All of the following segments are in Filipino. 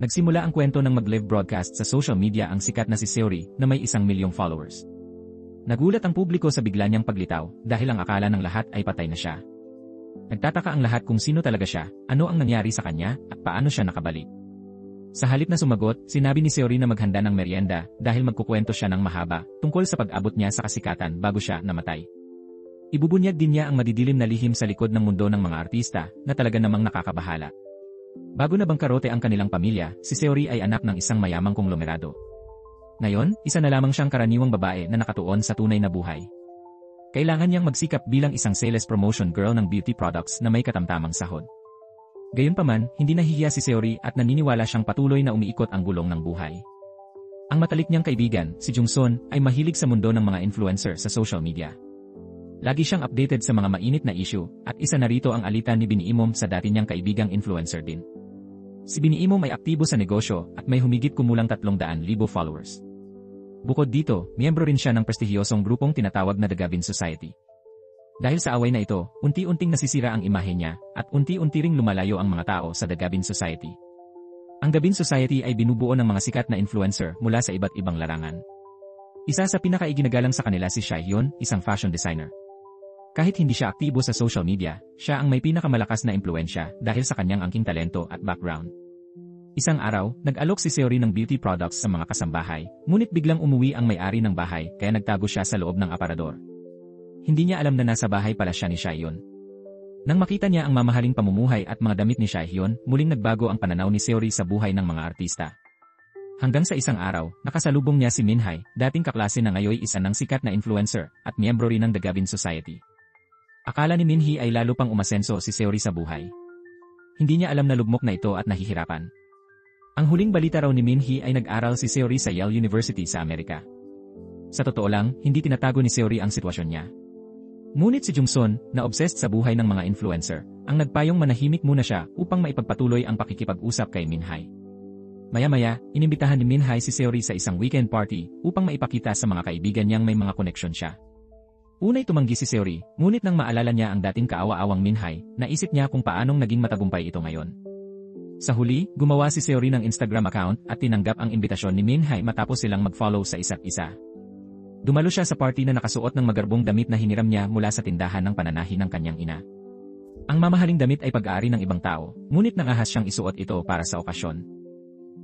Nagsimula ang kwento ng mag-live broadcast sa social media ang sikat na si Seori na may 1 milyong followers. Nagulat ang publiko sa bigla niyang paglitaw dahil ang akala ng lahat ay patay na siya. Nagtataka ang lahat kung sino talaga siya, ano ang nangyari sa kanya, at paano siya nakabalik. Sa halip na sumagot, sinabi ni Seori na maghanda ng merienda dahil magkukwento siya ng mahaba tungkol sa pag-abot niya sa kasikatan bago siya namatay. Ibubunyag din niya ang madidilim na lihim sa likod ng mundo ng mga artista na talaga namang nakakabahala. Bago na bangkarote ang kanilang pamilya, si Seori ay anak ng isang mayamang konglomerado. Ngayon, isa na lamang siyang karaniwang babae na nakatuon sa tunay na buhay. Kailangan niyang magsikap bilang isang sales promotion girl ng beauty products na may katamtamang sahod. Gayunpaman, hindi nahihiya si Seori at naniniwala siyang patuloy na umiikot ang gulong ng buhay. Ang matalik niyang kaibigan, si Jungsun, ay mahilig sa mundo ng mga influencer sa social media. Lagi siyang updated sa mga mainit na issue, at isa na rito ang alitan ni Biniimom sa dati niyang kaibigang influencer din. Si Biniimom ay aktibo sa negosyo at may humigit kumulang 300,000 followers. Bukod dito, miyembro rin siya ng prestihiyosong grupong tinatawag na The Gavin Society. Dahil sa away na ito, unti-unting nasisira ang imahe niya, at unti-unti ring lumalayo ang mga tao sa The Gavin Society. Ang Gavin Society ay binubuo ng mga sikat na influencer mula sa iba't ibang larangan. Isa sa pinakaiginagalang sa kanila si Chaehyun, isang fashion designer. Kahit hindi siya aktibo sa social media, siya ang may pinakamalakas na impluwensya dahil sa kanyang angking talento at background. Isang araw, nag-alok si Seori ng beauty products sa mga kasambahay, ngunit biglang umuwi ang may-ari ng bahay kaya nagtago siya sa loob ng aparador. Hindi niya alam na nasa bahay pala siya ni Chaehyun. Nang makita niya ang mamahaling pamumuhay at mga damit ni Chaehyun, muling nagbago ang pananaw ni Seori sa buhay ng mga artista. Hanggang sa isang araw, nakasalubong niya si Minhye, dating kaklase na ngayon isa ng sikat na influencer at miyembro rin ng The Gavin Society. Akala ni Minhye ay lalo pang umasenso si Seori sa buhay. Hindi niya alam na lugmok na ito at nahihirapan. Ang huling balita raw ni Minhye ay nag-aral si Seori sa Yale University sa Amerika. Sa totoo lang, hindi tinatago ni Seori ang sitwasyon niya. Ngunit si Jungsun, na obsessed sa buhay ng mga influencer, ang nagpayong manahimik muna siya upang maipagpatuloy ang pakikipag-usap kay Minhye. Maya-maya, inimbitahan ni Minhye si Seori sa isang weekend party upang maipakita sa mga kaibigan niyang may mga koneksyon siya. Unay tumanggi si Seori, ngunit nang maalala niya ang dating kaawa-awang Minhye, naisip niya kung paanong naging matagumpay ito ngayon. Sa huli, gumawa si Seori ng Instagram account at tinanggap ang imbitasyon ni Minhye matapos silang mag-follow sa isa't isa. Dumalo siya sa party na nakasuot ng magarbong damit na hiniram niya mula sa tindahan ng pananahi ng kanyang ina. Ang mamahaling damit ay pag-aari ng ibang tao, ngunit nangahas siyang isuot ito para sa okasyon.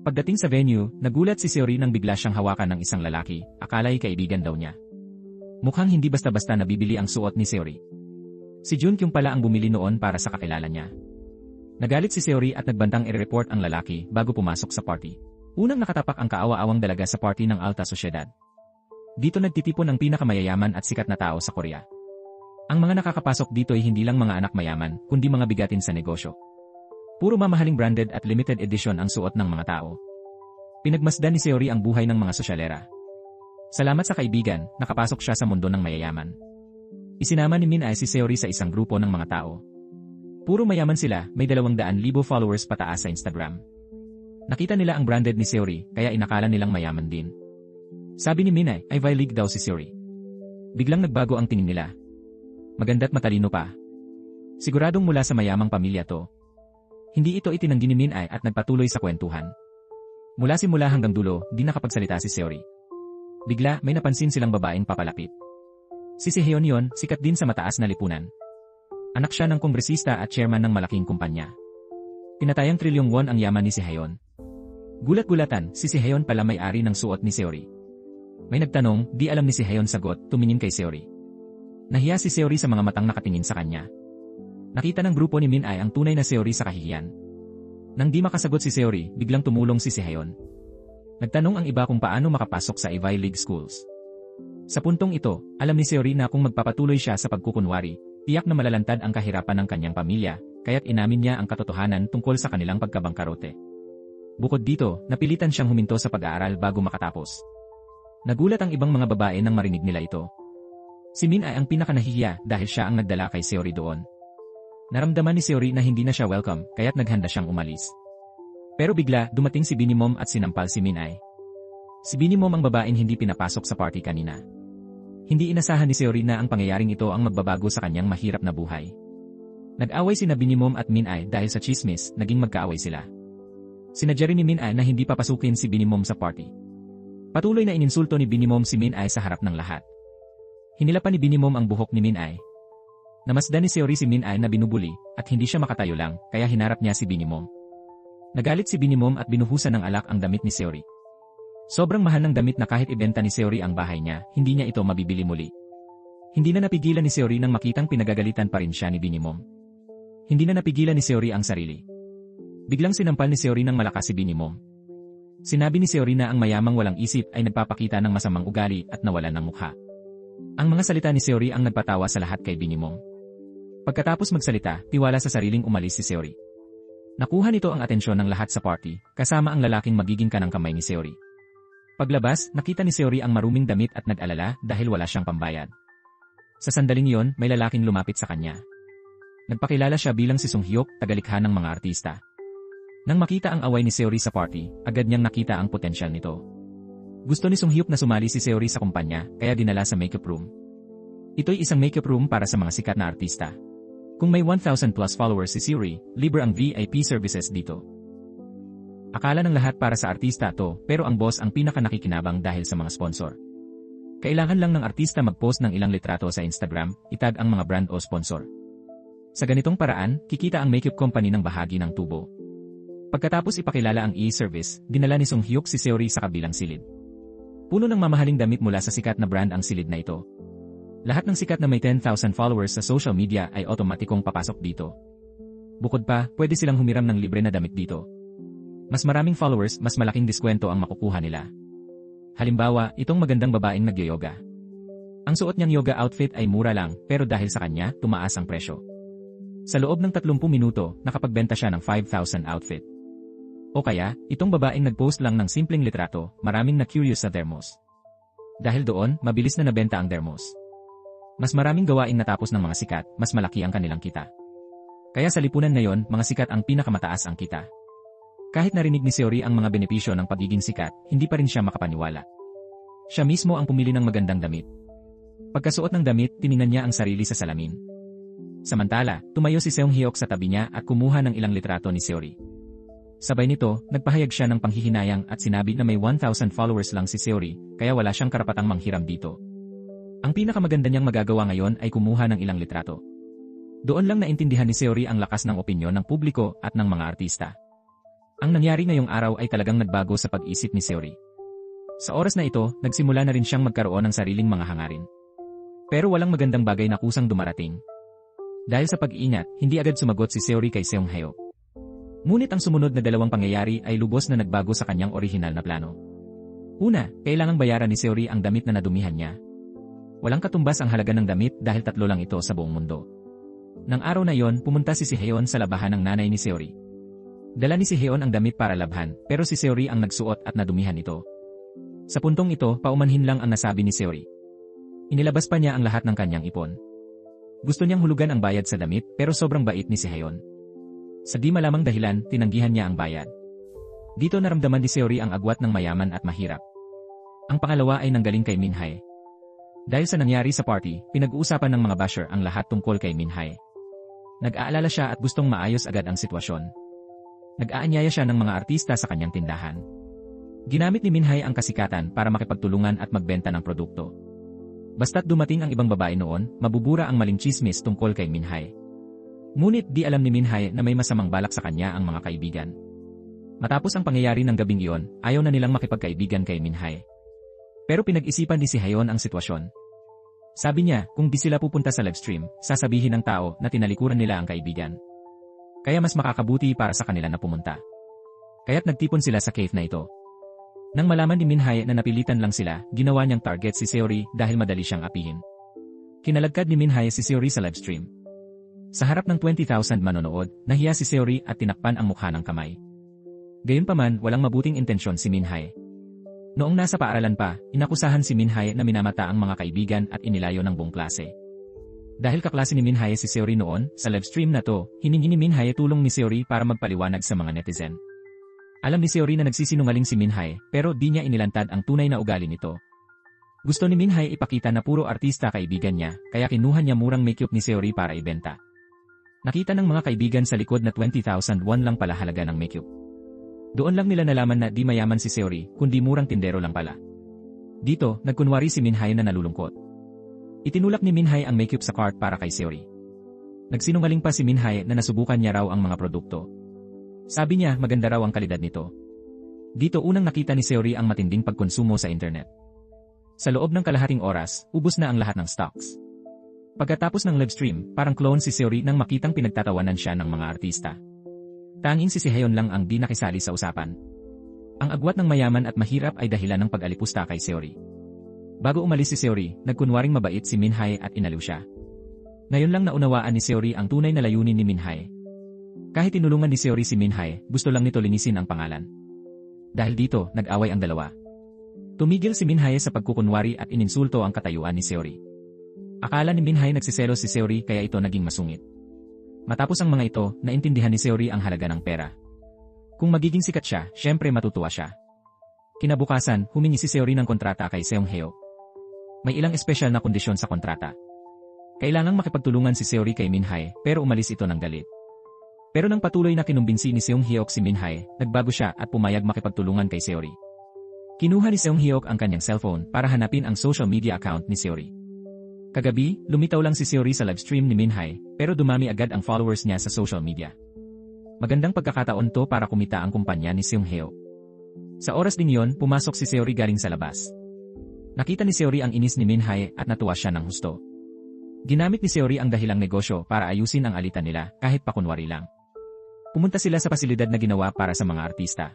Pagdating sa venue, nagulat si Seori nang bigla siyang hawakan ng isang lalaki, akala'y kaibigan daw niya. Mukhang hindi basta-basta nabibili ang suot ni Seori. Si Junkyung pala ang bumili noon para sa kakilala niya. Nagalit si Seori at nagbantang i-report ang lalaki bago pumasok sa party. Unang nakatapak ang kaawa-awang dalaga sa party ng alta sosyedad. Dito nagtitipon ang pinakamayayaman at sikat na tao sa Korea. Ang mga nakakapasok dito ay hindi lang mga anak mayaman, kundi mga bigatin sa negosyo. Puro mamahaling branded at limited edition ang suot ng mga tao. Pinagmasdan ni Seori ang buhay ng mga sosyalera. Salamat sa kaibigan, nakapasok siya sa mundo ng mayayaman. Isinama ni Minhye si Seori sa isang grupo ng mga tao. Puro mayaman sila, may 200,000 followers pataas sa Instagram. Nakita nila ang branded ni Seori, kaya inakala nilang mayaman din. Sabi ni Minhye, Ivy League daw si Seori. Biglang nagbago ang tingin nila. Maganda't matalino pa. Siguradong mula sa mayamang pamilya to. Hindi ito itinanggi ni Minhye at nagpatuloy sa kwentuhan. Mula simula hanggang dulo, di nakapagsalita si Seori. Bigla, may napansin silang babaeng papalapit. Si Sehyeon yon, sikat din sa mataas na lipunan. Anak siya ng kongresista at chairman ng malaking kumpanya. Tinatayang trilyong won ang yaman ni Sehyeon. Gulat-gulatan, si Sehyeon pala may-ari ng suot ni Seori. May nagtanong, di alam ni Sehyeon sagot, tumingin kay Seori. Nahiya si Seori sa mga matang nakatingin sa kanya. Nakita ng grupo ni Minhye ang tunay na Seori sa kahihiyan. Nang di makasagot si Seori, biglang tumulong si Sehyeon. Nagtanong ang iba kung paano makapasok sa Ivy League schools. Sa puntong ito, alam ni Seori na kung magpapatuloy siya sa pagkukunwari, tiyak na malalantad ang kahirapan ng kanyang pamilya, kaya't inamin niya ang katotohanan tungkol sa kanilang pagkabangkarote. Bukod dito, napilitan siyang huminto sa pag-aaral bago makatapos. Nagulat ang ibang mga babae nang marinig nila ito. Si Minhye ang pinakanahihiya dahil siya ang nagdala kay Seori doon. Naramdaman ni Seori na hindi na siya welcome, kaya't naghanda siyang umalis. Pero bigla, dumating si Biniimom at sinampal si Minhye. Si Biniimom ang babaeng hindi pinapasok sa party kanina. Hindi inasahan ni Seori na ang pangyayaring ito ang magbabago sa kanyang mahirap na buhay. Nag-away sina Biniimom at Minhye dahil sa chismis, naging magkaaway sila. Sinadya rin ni Min Ae na hindi papasukin si Binimom sa party. Patuloy na ininsulto ni Binimom si Min Ae sa harap ng lahat. Hinila pa ni Binimom ang buhok ni Min Ae. Namasdan ni Seori si Min Ae na binubuli at hindi siya makatayo lang kaya hinarap niya si Binimom. Nagalit si Binimom at binuhusan ng alak ang damit ni Seori. Sobrang mahal ng damit na kahit ibenta ni Seori ang bahay niya, hindi niya ito mabibili muli. Hindi na napigilan ni Seori nang makitang pinagagalitan pa rin siya ni Binimom. Hindi na napigilan ni Seori ang sarili. Biglang sinampal ni Seori ng malakas si Binimom. Sinabi ni Seori na ang mayamang walang isip ay nagpapakita ng masamang ugali at nawalan ng mukha. Ang mga salita ni Seori ang nagpatawa sa lahat kay Binimom. Pagkatapos magsalita, tiwala sa sariling umalis si Seori. Nakuha nito ang atensyon ng lahat sa party, kasama ang lalaking magiging kanang kamay ni Seori. Paglabas, nakita ni Seori ang maruming damit at nag-alala dahil wala siyang pambayad. Sa sandaling iyon, may lalaking lumapit sa kanya. Nagpakilala siya bilang si Sung Hyuk, tagalikha ng mga artista. Nang makita ang away ni Seori sa party, agad niyang nakita ang potensyal nito. Gusto ni Sung Hyuk na sumali si Seori sa kumpanya, kaya dinala sa makeup room. Ito'y isang makeup room para sa mga sikat na artista. Kung may 1,000 plus followers si Seori, libre ang VIP services dito. Akala ng lahat para sa artista to, pero ang boss ang pinaka-nakikinabang dahil sa mga sponsor. Kailangan lang ng artista mag-post ng ilang litrato sa Instagram, itag ang mga brand o sponsor. Sa ganitong paraan, kikita ang makeup company ng bahagi ng tubo. Pagkatapos ipakilala ang e-service, dinala ni Sung Hyuk si Seori sa kabilang silid. Puno ng mamahaling damit mula sa sikat na brand ang silid na ito. Lahat ng sikat na may 10,000 followers sa social media ay otomatikong papasok dito. Bukod pa, pwede silang humiram ng libre na damit dito. Mas maraming followers, mas malaking diskwento ang makukuha nila. Halimbawa, itong magandang babaeng nag-yoga. Ang suot niyang yoga outfit ay mura lang, pero dahil sa kanya, tumaas ang presyo. Sa loob ng 30 minuto, nakapagbenta siya ng 5,000 outfit. O kaya, itong babaeng nag-post lang ng simpleng litrato, maraming na-curious sa thermos. Dahil doon, mabilis na nabenta ang thermos. Mas maraming gawaing natapos ng mga sikat, mas malaki ang kanilang kita. Kaya sa lipunan ngayon, mga sikat ang pinakamataas ang kita. Kahit narinig ni Seori ang mga benepisyo ng pagiging sikat, hindi pa rin siya makapaniwala. Siya mismo ang pumili ng magandang damit. Pagkasuot ng damit, tiningnan niya ang sarili sa salamin. Samantala, tumayo si Seung Hyuk sa tabi niya at kumuha ng ilang litrato ni Seori. Sabay nito, nagpahayag siya ng panghihinayang at sinabi na may 1,000 followers lang si Seori, kaya wala siyang karapatang manghiram dito. Ang pinakamaganda niyang magagawa ngayon ay kumuha ng ilang litrato. Doon lang naintindihan ni Seori ang lakas ng opinyon ng publiko at ng mga artista. Ang nangyari ngayong araw ay talagang nagbago sa pag-isip ni Seori. Sa oras na ito, nagsimula na rin siyang magkaroon ng sariling mga hangarin. Pero walang magandang bagay na kusang dumarating. Dahil sa pag-iingat, hindi agad sumagot si Seori kay Seung Hyuk. Ngunit ang sumunod na dalawang pangyayari ay lubos na nagbago sa kanyang orihinal na plano. Una, kailangang bayaran ni Seori ang damit na nadumihan niya. Walang katumbas ang halaga ng damit dahil 3 lang ito sa buong mundo. Nang araw na yon, pumunta si Sihyeon sa labahan ng nanay ni Seori. Dala ni Sihyeon ang damit para labhan, pero si Seori ang nagsuot at nadumihan ito. Sa puntong ito, paumanhin lang ang nasabi ni Seori. Inilabas pa niya ang lahat ng kanyang ipon. Gusto niyang hulugan ang bayad sa damit, pero sobrang bait ni Sihyeon. Sa di malamang dahilan, tinanggihan niya ang bayad. Dito naramdaman ni Seori ang agwat ng mayaman at mahirap. Ang pangalawa ay nanggaling kay Min Hae. Dahil sa nangyari sa party, pinag-uusapan ng mga basher ang lahat tungkol kay Min Hae. Nag-aalala siya at gustong maayos agad ang sitwasyon. Nag-aanyaya siya ng mga artista sa kanyang tindahan. Ginamit ni Min Hae ang kasikatan para makipagtulungan at magbenta ng produkto. Basta't dumating ang ibang babae noon, mabubura ang maling chismis tungkol kay Min Hae. Ngunit di alam ni Min Hae na may masamang balak sa kanya ang mga kaibigan. Matapos ang pangyayari ng gabing iyon, ayaw na nilang makipagkaibigan kay Min Hae. Pero pinag-isipan ni Sihyeon ang sitwasyon. Sabi niya, kung di sila pupunta sa livestream, sasabihin ng tao na tinalikuran nila ang kaibigan. Kaya mas makakabuti para sa kanila na pumunta. Kaya't nagtipon sila sa cave na ito. Nang malaman ni Min Hae na napilitan lang sila, ginawa niyang target si Seori dahil madali siyang apihin. Kinalagkad ni Min Hae si Seori sa livestream. Sa harap ng 20,000 manonood, nahiya si Seori at tinakpan ang mukha ng kamay. Gayunpaman, walang mabuting intensyon si Min Hae. Noong nasa paaralan pa, inakusahan si Min Hae na minamata ang mga kaibigan at inilayo ng buong klase. Dahil kaklase ni Min Hae si Seori noon, sa livestream na to, hiningi ni Min Hae tulong ni Seori para magpaliwanag sa mga netizen. Alam ni Seori na nagsisinungaling si Min Hae, pero di niya inilantad ang tunay na ugali nito. Gusto ni Min Hae ipakita na puro artista kaibigan niya, kaya kinuha niya murang makeup ni Seori para ibenta. Nakita ng mga kaibigan sa likod na 20,000 won lang pala halaga ng makeup. Doon lang nila nalaman na di mayaman si Seori, kundi murang tindero lang pala. Dito, nagkunwari si Minhye na nalulungkot. Itinulak ni Minhye ang makeup sa cart para kay Seori. Nagsinungaling pa si Minhye na nasubukan niya raw ang mga produkto. Sabi niya maganda raw ang kalidad nito. Dito unang nakita ni Seori ang matinding pagkonsumo sa internet. Sa loob ng kalahating oras, ubos na ang lahat ng stocks. Pagkatapos ng livestream, parang clone si Seori nang makitang pinagtatawanan siya ng mga artista. Tanging si Sehyeon lang ang di nakisali sa usapan. Ang agwat ng mayaman at mahirap ay dahilan ng pag-alipusta kay Seori. Bago umalis si Seori, nagkunwaring mabait si Minhye at inaliw siya. Ngayon lang naunawaan ni Seori ang tunay na layunin ni Minhye. Kahit tinulungan ni Seori si Minhye, gusto lang nito linisin ang pangalan. Dahil dito, nag-away ang dalawa. Tumigil si Minhye sa pagkukunwari at ininsulto ang katayuan ni Seori. Akala ni Minhye nagsiselos si Seori kaya ito naging masungit. Matapos ang mga ito, naintindihan ni Seori ang halaga ng pera. Kung magiging sikat siya, syempre matutuwa siya. Kinabukasan, humingi si Seori ng kontrata kay Seongheo. May ilang espesyal na kondisyon sa kontrata. Kailangang makipagtulungan si Seori kay Minhye, pero umalis ito ng galit. Pero nang patuloy na kinumbinsi ni Seonghyok si Minhye, nagbago siya at pumayag makipagtulungan kay Seori. Kinuha ni Seonghyok ang kanyang cellphone para hanapin ang social media account ni Seori. Kagabi, lumitaw lang si Seori sa livestream ni Minhye, pero dumami agad ang followers niya sa social media. Magandang pagkakataon to para kumita ang kumpanya ni Seonghyok. Sa oras din yon, pumasok si Seori galing sa labas. Nakita ni Seori ang inis ni Minhye at natuwa siya ng husto. Ginamit ni Seori ang dahilang negosyo para ayusin ang alitan nila kahit pakunwari lang. Pumunta sila sa pasilidad na ginawa para sa mga artista.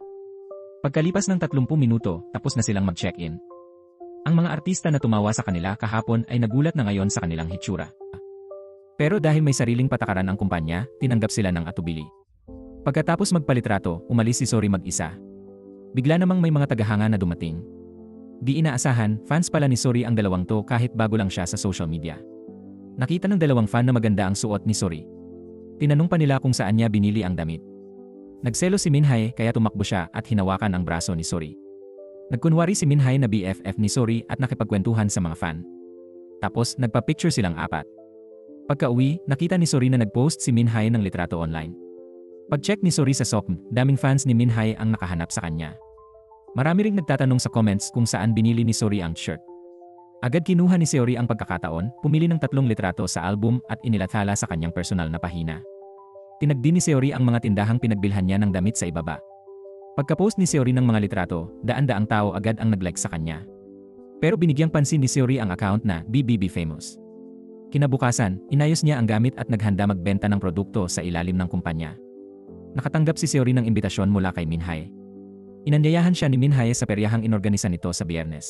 Pagkalipas ng 30 minuto, tapos na silang mag-check-in. Ang mga artista na tumawa sa kanila kahapon ay nagulat na ngayon sa kanilang hitsura. Pero dahil may sariling patakaran ang kumpanya, tinanggap sila ng atubili. Pagkatapos magpalitrato, umalis si Seori mag-isa. Bigla namang may mga tagahanga na dumating. Di inaasahan, fans pala ni Seori ang dalawang to kahit bago lang siya sa social media. Nakita ng dalawang fan na maganda ang suot ni Seori. Tinanong pa nila kung saan niya binili ang damit. Nagselo si Minhye kaya tumakbo siya at hinawakan ang braso ni Seori. Nagkunwari si Minhye na BFF ni Seori at nakipagkwentuhan sa mga fan. Tapos nagpa-picture silang apat. Pagka-uwi, nakita ni Seori na nag-post si Minhye ng litrato online. Pag-check ni Seori sa SOCM, daming fans ni Minhye ang nakahanap sa kanya. Marami ring nagtatanong sa comments kung saan binili ni Seori ang shirt. Agad kinuha ni Seori ang pagkakataon, pumili ng 3 litrato sa album at inilathala sa kanyang personal na pahina. Tinagdi ni Seori ang mga tindahang pinagbilhan niya ng damit sa ibaba. Pagka-post ni Seori ng mga litrato, daan-daang tao agad ang nag-like sa kanya. Pero binigyang pansin ni Seori ang account na BBB Famous. Kinabukasan, inayos niya ang gamit at naghanda magbenta ng produkto sa ilalim ng kumpanya. Nakatanggap si Seori ng imbitasyon mula kay Minhye. Inanyayahan siya ni Minhye sa peryahang inorganisa nito sa Biyernes.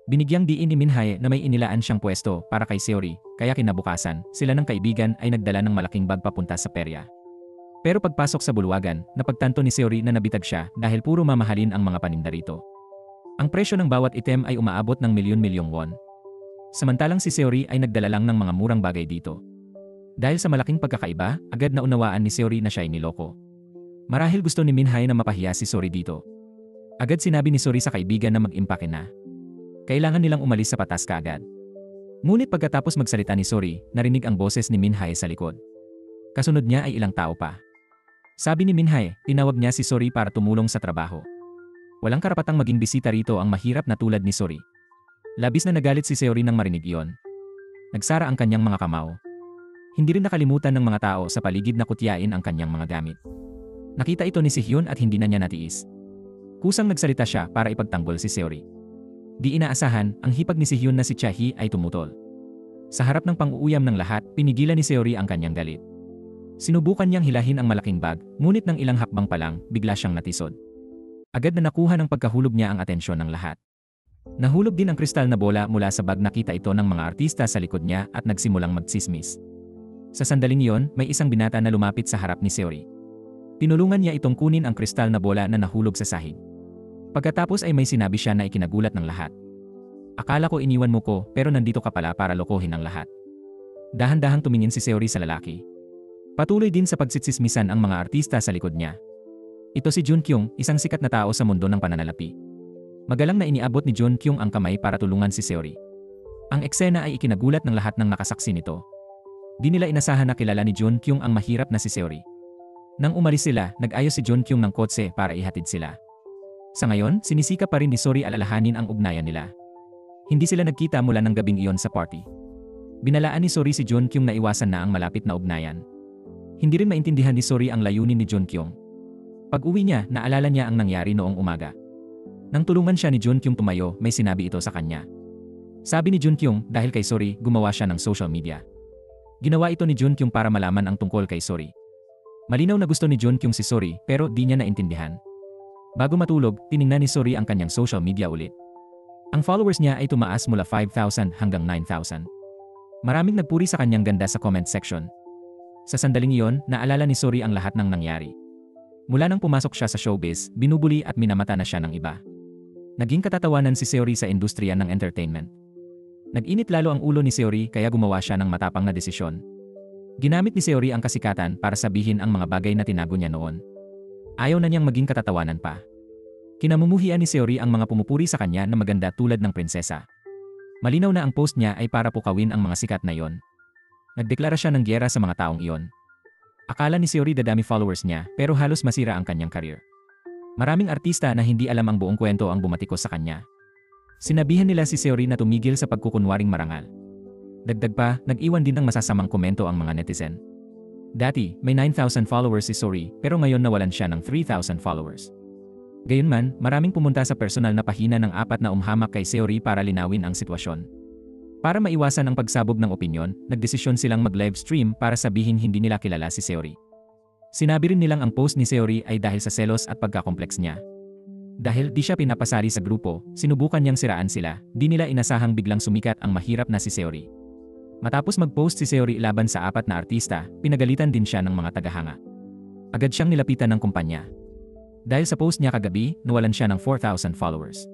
Binigyang diin ni Minhye na may inilaan siyang pwesto para kay Seori, kaya kinabukasan, sila ng kaibigan ay nagdala ng malaking bag papunta sa perya. Pero pagpasok sa bulwagan, napagtanto ni Seori na nabitag siya dahil puro mamahalin ang mga paninda rito. Ang presyo ng bawat item ay umaabot ng milyon-milyong won. Samantalang si Seori ay nagdala lang ng mga murang bagay dito. Dahil sa malaking pagkakaiba, agad na unawaan ni Seori na siya ay niloko. Marahil gusto ni Minhye na mapahiya si Seori dito. Agad sinabi ni Seori sa kaibigan na mag-impake na. Kailangan nilang umalis sa patas kaagad. Ngunit pagkatapos magsalita ni Seori, narinig ang boses ni Minhye sa likod. Kasunod niya ay ilang tao pa. Sabi ni Minhye, tinawag niya si Seori para tumulong sa trabaho. Walang karapatang maging bisita rito ang mahirap na tulad ni Seori. Labis na nagalit si Seori nang marinig iyon. Nagsara ang kanyang mga kamao. Hindi rin nakalimutan ng mga tao sa paligid na kutyain ang kanyang mga gamit. Nakita ito ni Sehyeon at hindi na niya natiis. Kusang nagsalita siya para ipagtanggol si Seori. Di inaasahan, ang hipag ni Sehyeon na si Chae ay tumutol. Sa harap ng pang-uuyam ng lahat, pinigilan ni Seori ang kanyang galit. Sinubukan niyang hilahin ang malaking bag, ngunit ng ilang hakbang pa lang, bigla siyang natisod. Agad na nakuha ng pagkahulog niya ang atensyon ng lahat. Nahulog din ang kristal na bola mula sa bag, nakita ito ng mga artista sa likod niya at nagsimulang magsismis. Sa sandaling iyon, may isang binata na lumapit sa harap ni Seori. Tinulungan niya itong kunin ang kristal na bola na nahulog sa sahig. Pagkatapos ay may sinabi siya na ikinagulat ng lahat. Akala ko iniwan mo ko, pero nandito ka pala para lokohin ang lahat. Dahan-dahang tumingin si Seori sa lalaki. Patuloy din sa pagsitsismisan ang mga artista sa likod niya. Ito si Jun Kyung, isang sikat na tao sa mundo ng pananalapi. Magalang na iniabot ni Jun Kyung ang kamay para tulungan si Seori. Ang eksena ay ikinagulat ng lahat ng nakasaksi nito. Di nila inasahan na kilala ni Jun Kyung ang mahirap na si Seori. Nang umalis sila, nag-ayos si Junkyung ng kotse para ihatid sila. Sa ngayon, sinisika pa rin ni Sori alalahanin ang ugnayan nila. Hindi sila nagkita mula ng gabing iyon sa party. Binalaan ni Sori si Junkyung na iwasan na ang malapit na ugnayan. Hindi rin maintindihan ni Sori ang layunin ni Junkyung. Pag-uwi niya, naalala niya ang nangyari noong umaga. Nang tulungan siya ni Junkyung tumayo, may sinabi ito sa kanya. Sabi ni Junkyung, dahil kay Sori, gumawa siya ng social media. Ginawa ito ni Junkyung para malaman ang tungkol kay Sori. Malinaw na gusto ni Junkyung si Sori pero di niya naintindihan. Bago matulog, tiningnan ni Sori ang kanyang social media ulit. Ang followers niya ay tumaas mula 5,000 hanggang 9,000. Maraming nagpuri sa kanyang ganda sa comment section. Sa sandaling iyon, naalala ni Sori ang lahat ng nangyari. Mula nang pumasok siya sa showbiz, binubuli at minamata na siya ng iba. Naging katatawanan si Sori sa industriya ng entertainment. Nag-init lalo ang ulo ni Sori kaya gumawa siya ng matapang na desisyon. Ginamit ni Sori ang kasikatan para sabihin ang mga bagay na tinago niya noon. Ayaw na niyang maging katatawanan pa. Kinamumuhian ni Sori ang mga pumupuri sa kanya na maganda tulad ng prinsesa. Malinaw na ang post niya ay para pukawin ang mga sikat na iyon. Nagdeklara siya ng giyera sa mga taong iyon. Akala ni Sori dadami followers niya pero halos masira ang kanyang career. Maraming artista na hindi alam ang buong kwento ang bumatikos sa kanya. Sinabihan nila si Sori na tumigil sa pagkukunwaring marangal. Dagdag pa, nag-iwan din ng masasamang komento ang mga netizen. Dati, may 9,000 followers si Sori pero ngayon nawalan siya ng 3,000 followers. Gayunman, maraming pumunta sa personal na pahina ng apat na umhamak kay Sori para linawin ang sitwasyon. Para maiwasan ang pagsabog ng opinyon, nagdesisyon silang mag-live stream para sabihin hindi nila kilala si Sori. Sinabi rin nilang ang post ni Sori ay dahil sa selos at pagkakompleks niya. Dahil di siya pinapasali sa grupo, sinubukan niyang siraan sila, di nila inasahang biglang sumikat ang mahirap na si Sori. Matapos mag-post si Sori laban sa apat na artista, pinagalitan din siya ng mga tagahanga. Agad siyang nilapitan ng kumpanya. Dahil sa post niya kagabi, nawalan siya ng 4,000 followers.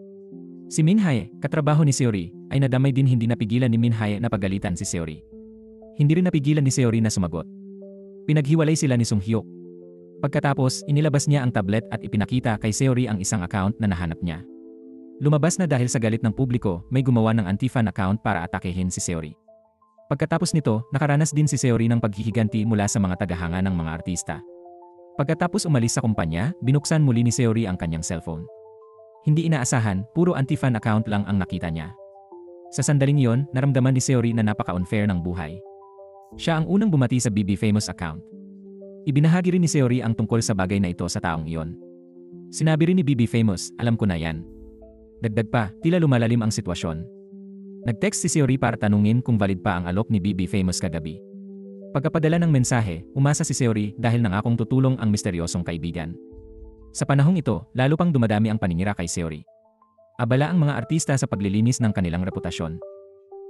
Si Minhae, katrabaho ni Sori, ay nadamay din hindi napigilan ni Minhae na pagalitan si Sori. Hindi rin napigilan ni Sori na sumagot. Pinaghiwalay sila ni Sung Hyuk. Pagkatapos, inilabas niya ang tablet at ipinakita kay Sori ang isang account na nahanap niya. Lumabas na dahil sa galit ng publiko, may gumawa ng anti-fan account para atakehin si Sori. Pagkatapos nito, nakaranas din si Sori ng paghihiganti mula sa mga tagahanga ng mga artista. Pagkatapos umalis sa kumpanya, binuksan muli ni Sori ang kanyang cellphone. Hindi inaasahan, puro anti-fan account lang ang nakita niya. Sa sandaling iyon, naramdaman ni Sori na napaka-unfair ng buhay. Siya ang unang bumati sa BB Famous account. Ibinahagi rin ni Sori ang tungkol sa bagay na ito sa taong iyon. Sinabi rin ni BB Famous, alam ko na yan. Dagdag pa, tila lumalalim ang sitwasyon. Nag-text si Sori para tanungin kung valid pa ang alok ni BB Famous kagabi. Pagkapadala ng mensahe, umasa si Sori dahil nangakong tutulong ang misteryosong kaibigan. Sa panahong ito, lalo pang dumadami ang paninira kay Sori. Abala ang mga artista sa paglilinis ng kanilang reputasyon.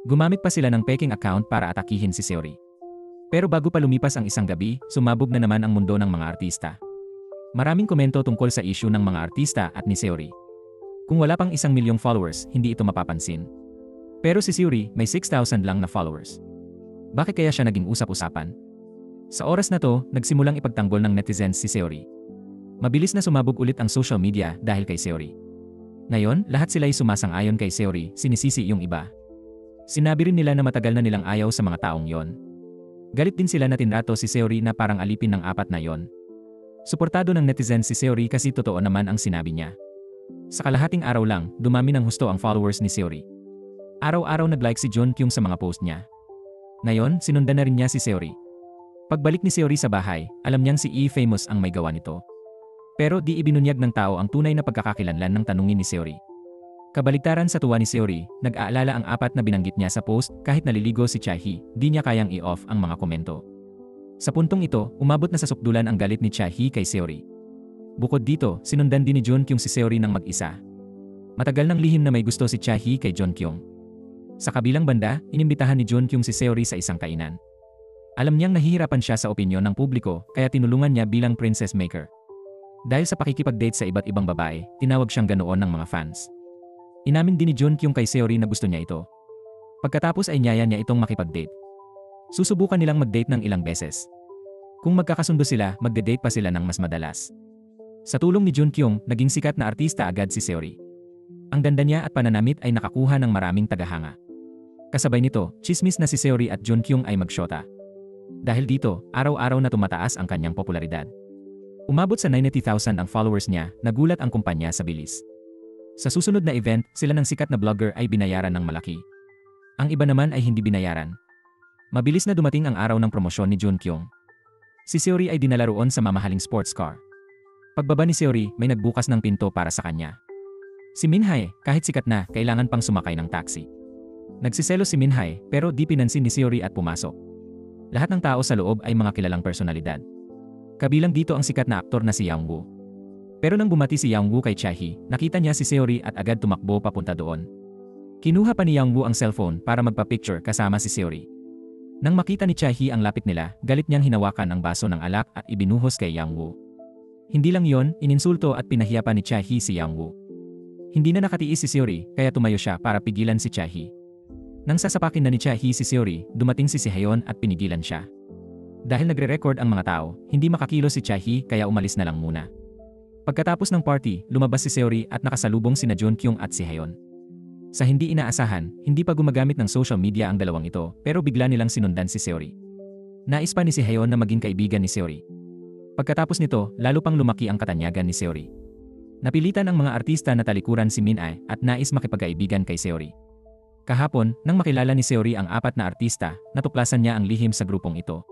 Gumamit pa sila ng peking account para atakihin si Sori. Pero bago pa lumipas ang isang gabi, sumabog na naman ang mundo ng mga artista. Maraming komento tungkol sa issue ng mga artista at ni Sori. Kung wala pang 1,000,000 followers, hindi ito mapapansin. Pero si Sori may 6,000 lang na followers. Bakit kaya siya naging usap-usapan? Sa oras na to, nagsimulang ipagtanggol ng netizens si Sori. Mabilis na sumabog ulit ang social media dahil kay Sori. Ngayon, lahat sila ay sumasang-ayon kay Sori, sinisisi yung iba. Sinabi rin nila na matagal na nilang ayaw sa mga taong yon. Galit din sila na tinrato si Sori na parang alipin ng apat na yon. Suportado ng netizens si Sori kasi totoo naman ang sinabi niya. Sa kalahating araw lang, dumami ng husto ang followers ni Sori. Araw-araw nag-like si Junkyung sa mga post niya. Ngayon, sinundan na rin niya si Sori. Pagbalik ni Sori sa bahay, alam niyang si E. Famous ang may gawa nito. Pero di ibinunyag ng tao ang tunay na pagkakakilanlan ng tanungin ni Sori. Kabaligtaran sa tuwa ni Sori, nag-aalala ang apat na binanggit niya sa post kahit naliligo si Chae-hee, di niya kayang i-off ang mga komento. Sa puntong ito, umabot na sa sukdulan ang galit ni Chae-hee kay Sori. Bukod dito, sinundan din ni Junkyung si Sori ng mag-isa. Matagal nang lihim na may gusto si Chae-hee kay Junkyung. Sa kabilang banda, inimbitahan ni Junkyung si Sori sa isang kainan. Alam niyang nahihirapan siya sa opinyon ng publiko kaya tinulungan niya bilang princess maker. Dahil sa pakikipag-date sa iba't ibang babae, tinawag siyang ganoon ng mga fans. Inamin din ni Junkyung kay Sori na gusto niya ito. Pagkatapos ay niyaya niya itong makipag-date. Susubukan nilang mag-date ng ilang beses. Kung magkakasundo sila, magde-date pa sila ng mas madalas. Sa tulong ni Junkyung, naging sikat na artista agad si Sori. Ang ganda niya at pananamit ay nakakuha ng maraming tagahanga. Kasabay nito, chismis na si Sori at Junkyung ay magsyota. Dahil dito, araw-araw na tumataas ang kanyang popularidad. Umabot sa 90,000 ang followers niya, nagulat ang kumpanya sa bilis. Sa susunod na event, sila ng sikat na vlogger ay binayaran ng malaki. Ang iba naman ay hindi binayaran. Mabilis na dumating ang araw ng promosyon ni Junkyung. Si Seori ay dinala roon sa mamahaling sports car. Pagbaba ni Seori, may nagbukas ng pinto para sa kanya. Si Minhae, kahit sikat na, kailangan pang sumakay ng taxi. Nagsiselo si Minhae, pero di pinansin ni Seori at pumasok. Lahat ng tao sa loob ay mga kilalang personalidad. Kabilang dito ang sikat na aktor na si Yangwoo. Pero nang bumati si Yangwoo kay Chae, nakita niya si Seori at agad tumakbo papunta doon. Kinuha pa ni Yangwoo ang cellphone para magpa-picture kasama si Seori. Nang makita ni Chae ang lapit nila, galit niyang hinawakan ang baso ng alak at ibinuhos kay Yangwoo. Hindi lang yon, ininsulto at pinahiya pa ni Chae si Yangwoo. Hindi na nakatiis si Seori, kaya tumayo siya para pigilan si Chae. Nang sasapakin na ni Chae si Seori, dumating si Sihyeon at pinigilan siya. Dahil nagre-record ang mga tao, hindi makakilos si Chae kaya umalis na lang muna. Pagkatapos ng party, lumabas si Seori at nakasalubong sina Junkyung at Sihyeon. Sa hindi inaasahan, hindi pa gumagamit ng social media ang dalawang ito, pero bigla nilang sinundan si Seori. Nais pa ni Sihyeon na maging kaibigan ni Seori. Pagkatapos nito, lalo pang lumaki ang katanyagan ni Seori. Napilitan ang mga artista na talikuran si Min-ae at nais makipagkaibigan kay Seori. Kahapon, nang makilala ni Seori ang 4 na artista, natuklasan niya ang lihim sa grupong ito.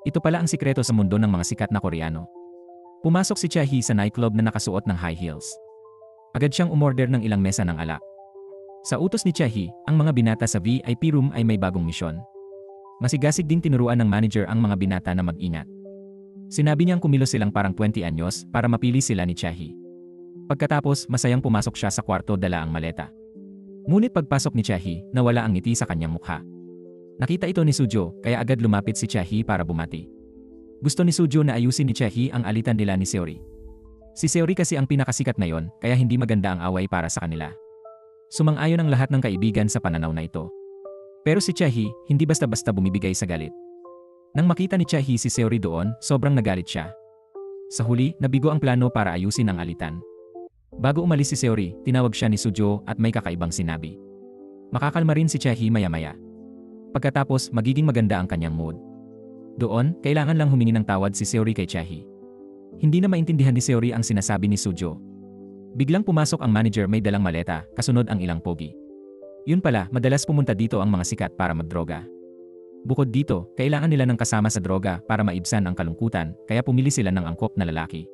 Ito pala ang sikreto sa mundo ng mga sikat na Koreano. Pumasok si Chae sa nightclub na nakasuot ng high heels. Agad siyang umorder ng ilang mesa ng alak. Sa utos ni Chae, ang mga binata sa VIP room ay may bagong misyon. Masigasig ding tinuruan ng manager ang mga binata na mag-ingat. Sinabi niyang kumilos silang parang 20 anyos para mapili sila ni Chae. Pagkatapos, masayang pumasok siya sa kwarto dala ang maleta. Ngunit pagpasok ni Chae, nawala ang ngiti sa kanyang mukha. Nakita ito ni Sujo, kaya agad lumapit si Chae para bumati. Gusto ni Sujo na ayusin ni Chae ang alitan nila ni Seori. Si Seori kasi ang pinakasikat ngayon, kaya hindi maganda ang away para sa kanila. Sumang-ayon ang lahat ng kaibigan sa pananaw na ito. Pero si Chae, hindi basta-basta bumibigay sa galit. Nang makita ni Chae si Seori doon, sobrang nagalit siya. Sa huli, nabigo ang plano para ayusin ang alitan. Bago umalis si Seori, tinawag siya ni Sujo at may kakaibang sinabi. Makakalma rin si Chae maya-maya. Pagkatapos, magiging maganda ang kanyang mood. Doon, kailangan lang humingi ng tawad si Seori kay Chae. Hindi na maintindihan ni Seori ang sinasabi ni Sujo. Biglang pumasok ang manager may dalang maleta, kasunod ang ilang pogi. Yun pala, madalas pumunta dito ang mga sikat para magdroga. Bukod dito, kailangan nila ng kasama sa droga para maibsan ang kalungkutan, kaya pumili sila ng angkop na lalaki.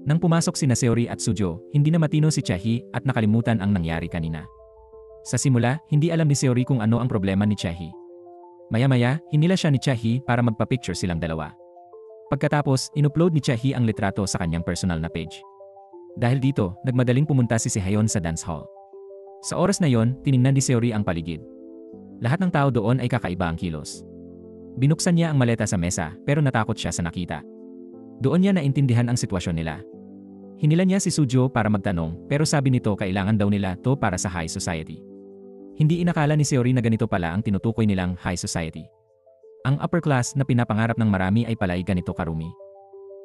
Nang pumasok sina Seori at Sujo, hindi na matino si Chae at nakalimutan ang nangyari kanina. Sa simula, hindi alam ni Seori kung ano ang problema ni Chae. Maya-maya, hinila siya ni Chae para magpa-picture silang dalawa. Pagkatapos, inupload ni Chae ang litrato sa kanyang personal na page. Dahil dito, nagmadaling pumunta si Sihyeon sa dance hall. Sa oras na yon, tiningnan ni Seori ang paligid. Lahat ng tao doon ay kakaiba ang kilos. Binuksan niya ang maleta sa mesa, pero natakot siya sa nakita. Doon niya naintindihan ang sitwasyon nila. Hinila niya si Sujo para magtanong, pero sabi nito kailangan daw nila to para sa high society. Hindi inakala ni Seori na ganito pala ang tinutukoy nilang high society. Ang upper class na pinapangarap ng marami ay pala'y ganito karumi.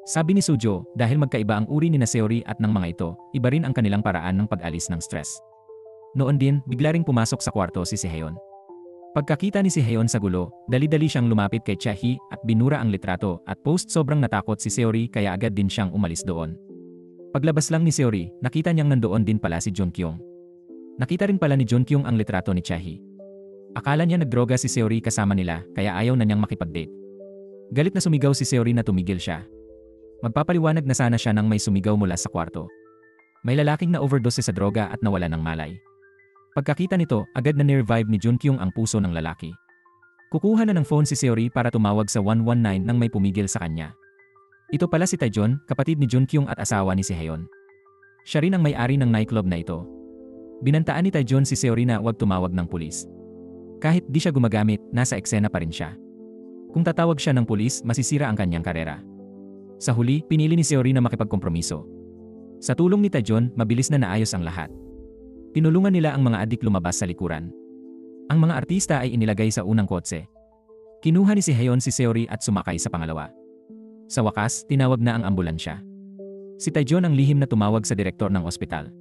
Sabi ni Sujo, dahil magkaiba ang uri ni Seori at ng mga ito, iba rin ang kanilang paraan ng pag-alis ng stress. Noon din, bigla ring pumasok sa kwarto si Sihyeon. Pagkakita ni Sihyeon sa gulo, dali-dali siyang lumapit kay Chae at binura ang litrato at post sobrang natakot si Seori kaya agad din siyang umalis doon. Paglabas lang ni Seori, nakita niyang nandoon din pala si Junkyung. Nakita rin pala ni Junkyung ang litrato ni Chae. Akala niya nagdroga si Seori kasama nila kaya ayaw na niyang makipag-date. Galit na sumigaw si Seori na tumigil siya. Magpapaliwanag na sana siya nang may sumigaw mula sa kwarto. May lalaking na-overdose sa droga at nawala ng malay. Pagkakita nito, agad na ni-revive ni Junkyung ang puso ng lalaki. Kukuha na ng phone si Seori para tumawag sa 119 nang may pumigil sa kanya. Ito pala si Taejon, kapatid ni Junkyung at asawa ni Sihyeon. Siya rin ang may-ari ng nightclub na ito. Binantaan ni Taejon si Seori na huwag tumawag ng pulis. Kahit di siya gumagamit, nasa eksena pa rin siya. Kung tatawag siya ng pulis, masisira ang kanyang karera. Sa huli, pinili ni Seori na makipagkompromiso. Sa tulong ni Taejon, mabilis na naayos ang lahat. Tinulungan nila ang mga adik lumabas sa likuran. Ang mga artista ay inilagay sa unang kotse. Kinuha ni Sihyeon si Seori at sumakay sa pangalawa. Sa wakas, tinawag na ang ambulansya. Si Taejon ang lihim na tumawag sa direktor ng ospital.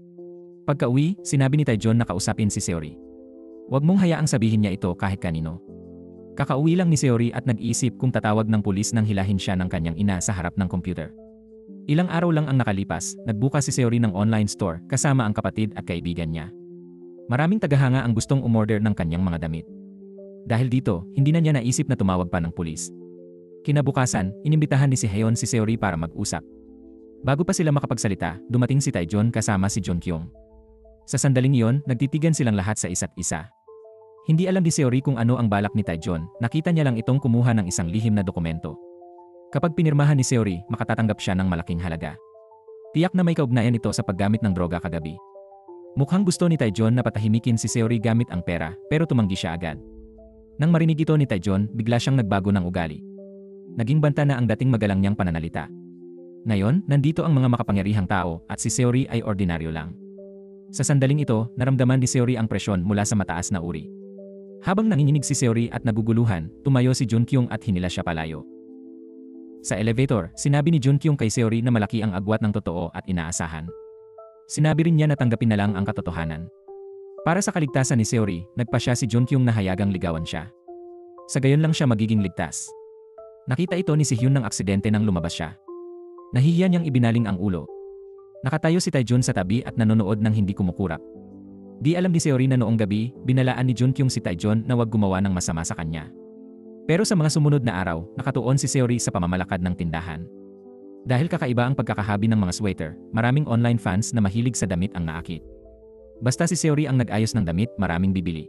Pagka-uwi, sinabi ni Taejon na kausapin si Seori. Huwag mong hayaang sabihin niya ito kahit kanino. Kakauwi lang ni Seori at nag-iisip kung tatawag ng pulis nang hilahin siya ng kanyang ina sa harap ng computer. Ilang araw lang ang nakalipas, nagbukas si Seori ng online store kasama ang kapatid at kaibigan niya. Maraming tagahanga ang gustong umorder ng kanyang mga damit. Dahil dito, hindi na niya naisip na tumawag pa ng pulis. Kinabukasan, inimbitahan ni si Haeon si Seori para mag-usap. Bago pa sila makapagsalita, dumating si Taejon kasama si Junkyung. Sa sandaling iyon, nagtitigan silang lahat sa isa't isa. Hindi alam ni Seori kung ano ang balak ni Taejon, nakita niya lang itong kumuha ng isang lihim na dokumento. Kapag pinirmahan ni Seori, makatatanggap siya ng malaking halaga. Tiyak na may kaugnayan ito sa paggamit ng droga kagabi. Mukhang gusto ni Taejon na patahimikin si Seori gamit ang pera, pero tumanggi siya agad. Nang marinig ito ni Taejon, bigla siyang nagbago ng ugali. Naging banta na ang dating magalang niyang pananalita. Ngayon, nandito ang mga makapangyarihang tao at si Seori ay ordinaryo lang. Sa sandaling ito, naramdaman ni Seori ang presyon mula sa mataas na uri. Habang nanginginig si Seori at naguguluhan, tumayo si Junkyung at hinila siya palayo. Sa elevator, sinabi ni Junkyung kay Seori na malaki ang agwat ng totoo at inaasahan. Sinabi rin niya na tanggapin na lang ang katotohanan. Para sa kaligtasan ni Seori, nagpa siya si Junkyung na hayagang ligawan siya. Sa gayon lang siya magiging ligtas. Nakita ito ni si Hyun ng aksidente nang lumabas siya. Nahihiya niyang ibinaling ang ulo. Nakatayo si Taejon sa tabi at nanonood ng hindi kumukurap. Di alam ni Seori na noong gabi, binalaan ni Junkyung si Taejon na wag gumawa ng masama sa kanya. Pero sa mga sumunod na araw, nakatuon si Seori sa pamamalakad ng tindahan. Dahil kakaiba ang pagkakahabi ng mga sweater, maraming online fans na mahilig sa damit ang naakit. Basta si Seori ang nag-ayos ng damit, maraming bibili.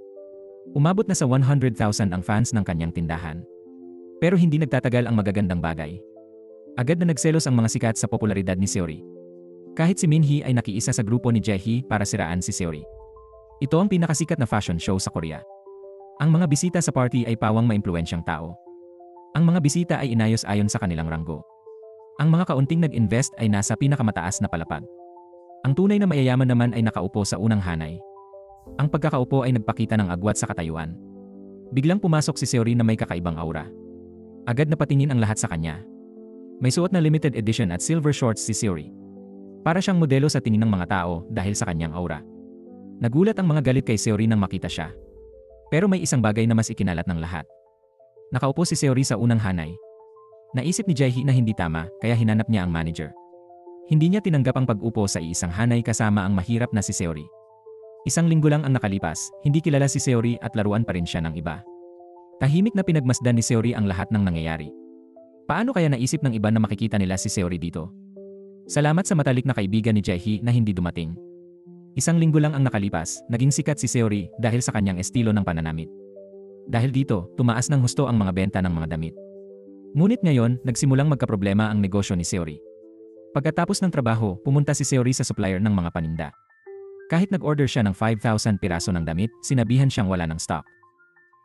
Umabot na sa 100,000 ang fans ng kanyang tindahan. Pero hindi nagtatagal ang magagandang bagay. Agad na nagselos ang mga sikat sa popularidad ni Seori. Kahit si Minhee ay nakiisa sa grupo ni Jaehee para siraan si Seori. Ito ang pinakasikat na fashion show sa Korea. Ang mga bisita sa party ay pawang maimpluwensyang tao. Ang mga bisita ay inayos ayon sa kanilang ranggo. Ang mga kaunting nag-invest ay nasa pinakamataas na palapag. Ang tunay na mayayaman naman ay nakaupo sa unang hanay. Ang pagkakaupo ay nagpakita ng agwat sa katayuan. Biglang pumasok si Seori na may kakaibang aura. Agad na patingin ang lahat sa kanya. May suot na limited edition at silver shorts si Seori. Para siyang modelo sa tingin ng mga tao dahil sa kanyang aura. Nagulat ang mga galit kay Seori nang makita siya. Pero may isang bagay na mas ikinalat ng lahat. Nakaupo si Seori sa unang hanay. Naisip ni Jaehee na hindi tama, kaya hinanap niya ang manager. Hindi niya tinanggap ang pag-upo sa iisang hanay kasama ang mahirap na si Seori. Isang linggo lang ang nakalipas, hindi kilala si Seori at laruan pa rin siya ng iba. Tahimik na pinagmasdan ni Seori ang lahat ng nangyayari. Paano kaya naisip ng iba na makikita nila si Seori dito? Salamat sa matalik na kaibigan ni Jaehee na hindi dumating. Isang linggo lang ang nakalipas, naging sikat si Seori dahil sa kanyang estilo ng pananamit. Dahil dito, tumaas ng husto ang mga benta ng mga damit. Ngunit ngayon, nagsimulang magkaproblema ang negosyo ni Seori. Pagkatapos ng trabaho, pumunta si Seori sa supplier ng mga paninda. Kahit nag-order siya ng 5,000 piraso ng damit, sinabihan siyang wala ng stock.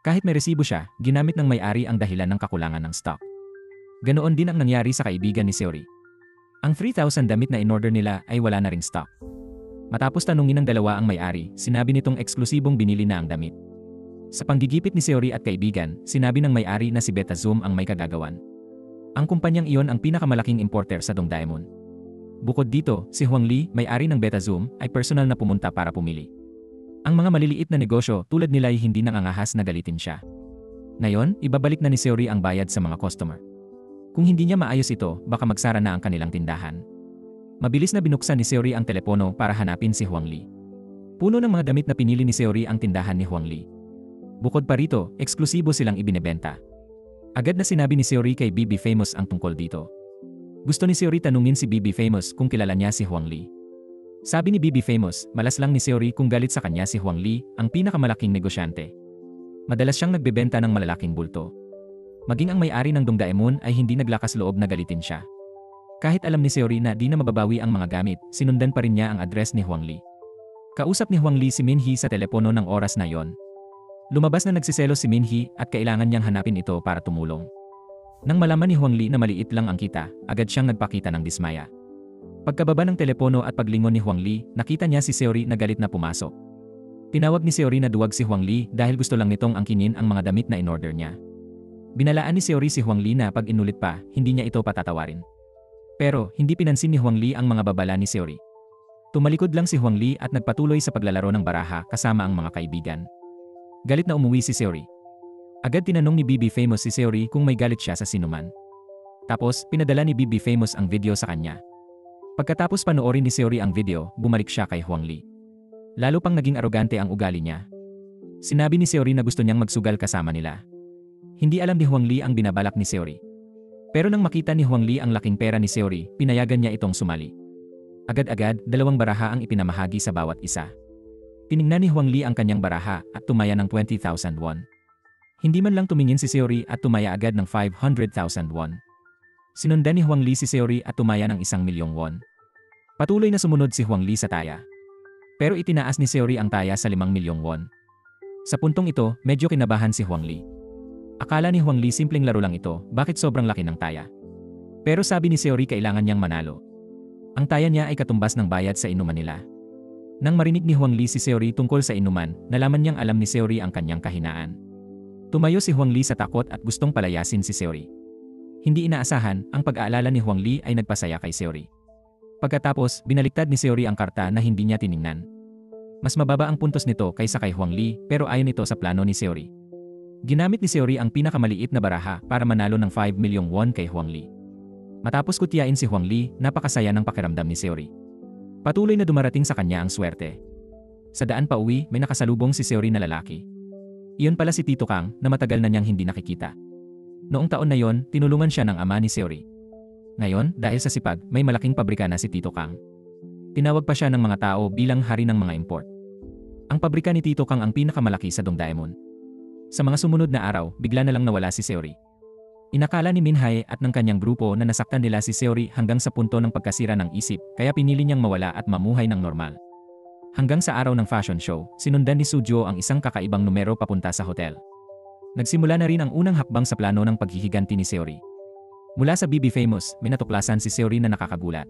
Kahit may resibo siya, ginamit ng may-ari ang dahilan ng kakulangan ng stock. Ganoon din ang nangyari sa kaibigan ni Seori. Ang 3,000 damit na in-order nila ay wala na ring stock. Matapos tanungin ng dalawa ang may-ari, sinabi nitong eksklusibong binili na ang damit. Sa panggigipit ni Seori at kaibigan, sinabi ng may-ari na si Beta Zoom ang may kagagawan. Ang kumpanyang iyon ang pinakamalaking importer sa Dongdaemun. Bukod dito, si Hwang Lee, may-ari ng Beta Zoom, ay personal na pumunta para pumili. Ang mga maliliit na negosyo tulad nila ay hindi nangangahas na galitin siya. Ngayon, ibabalik na ni Seori ang bayad sa mga customer. Kung hindi niya maayos ito, baka magsara na ang kanilang tindahan. Mabilis na binuksan ni Seori ang telepono para hanapin si Hwang Lee. Puno ng mga damit na pinili ni Seori ang tindahan ni Hwang Lee. Bukod pa rito, eksklusibo silang ibinebenta. Agad na sinabi ni Seori kay BB Famous ang tungkol dito. Gusto ni Seori tanungin si BB Famous kung kilala niya si Hwang Lee. Sabi ni BB Famous, malas lang ni Seori kung galit sa kanya si Hwang Lee, ang pinakamalaking negosyante. Madalas siyang nagbebenta ng malalaking bulto. Maging ang may-ari ng Dongdaemun ay hindi naglakas loob na galitin siya. Kahit alam ni Seori na di na mababawi ang mga gamit, sinundan pa rin niya ang address ni Hwang Lee. Kausap ni Hwang Lee si Minhee sa telepono ng oras na yon. Lumabas na nagsiselos si Minhee at kailangan niyang hanapin ito para tumulong. Nang malaman ni Hwang Lee na maliit lang ang kita, agad siyang nagpakita ng dismaya. Pagkababa ng telepono at paglingon ni Hwang Lee, nakita niya si Seori na galit na pumasok. Tinawag ni Seori na duwag si Hwang Lee dahil gusto lang nitong angkinin ang mga damit na in-order niya. Binalaan ni Seori si Hwang Lee na pag inulit pa, hindi niya ito patatawarin. Pero, hindi pinansin ni Hwang Lee ang mga babala ni Seori. Tumalikod lang si Hwang Lee at nagpatuloy sa paglalaro ng baraha kasama ang mga kaibigan. Galit na umuwi si Seori. Agad tinanong ni BB Famous si Seori kung may galit siya sa sinuman. Tapos, pinadala ni BB Famous ang video sa kanya. Pagkatapos panoorin ni Seori ang video, bumalik siya kay Hwang Lee. Lalo pang naging arogante ang ugali niya. Sinabi ni Seori na gusto niyang magsugal kasama nila. Hindi alam ni Hwang Lee ang binabalak ni Seori. Pero nang makita ni Hwang Lee ang laking pera ni Seori, pinayagan niya itong sumali. Agad-agad, 2 baraha ang ipinamahagi sa bawat isa. Tiningnan ni Hwang Lee ang kanyang baraha at tumaya ng 20,000 won. Hindi man lang tumingin si Seori at tumaya agad ng 500,000 won. Sinundan ni Hwang Lee si Seori at tumaya ng 1,000,000 won. Patuloy na sumunod si Hwang Lee sa taya. Pero itinaas ni Seori ang taya sa 5,000,000 won. Sa puntong ito, medyo kinabahan si Hwang Lee. Akala ni Hwang Lee simpleng laro lang ito, bakit sobrang laki ng taya? Pero sabi ni Seori kailangan niyang manalo. Ang taya niya ay katumbas ng bayad sa inuman nila. Nang marinig ni Hwang Lee si Seori tungkol sa inuman, nalaman niyang alam ni Seori ang kanyang kahinaan. Tumayo si Hwang Lee sa takot at gustong palayasin si Seori. Hindi inaasahan, ang pag-aalala ni Hwang Lee ay nagpasaya kay Seori. Pagkatapos, binaliktad ni Seori ang karta na hindi niya tiningnan. Mas mababa ang puntos nito kaysa kay Hwang Lee, pero ayon ito sa plano ni Seori. Ginamit ni Seori ang pinakamaliit na baraha para manalo ng 5,000,000 won kay Hwang Lee. Matapos kutyain si Hwang Lee, napakasaya ng pakiramdam ni Seori. Patuloy na dumarating sa kanya ang swerte. Sa daan pa uwi, may nakasalubong si Seori na lalaki. Iyon pala si Tito Kang na matagal na niyang hindi nakikita. Noong taon na yon, tinulungan siya ng ama ni Seori. Ngayon, dahil sa sipag, may malaking pabrika na si Tito Kang. Tinawag pa siya ng mga tao bilang hari ng mga import. Ang pabrika ni Tito Kang ang pinakamalaki sa Dongdaemun. Sa mga sumunod na araw, bigla na lang nawala si Seori. Inakala ni Minhae at ng kanyang grupo na nasaktan nila si Seori hanggang sa punto ng pagkasira ng isip, kaya pinili niyang mawala at mamuhay ng normal. Hanggang sa araw ng fashion show, sinundan ni Soo-jo ang isang kakaibang numero papunta sa hotel. Nagsimula na rin ang unang hakbang sa plano ng paghihiganti ni Seori. Mula sa BB Famous, may natuklasan si Seori na nakakagulat.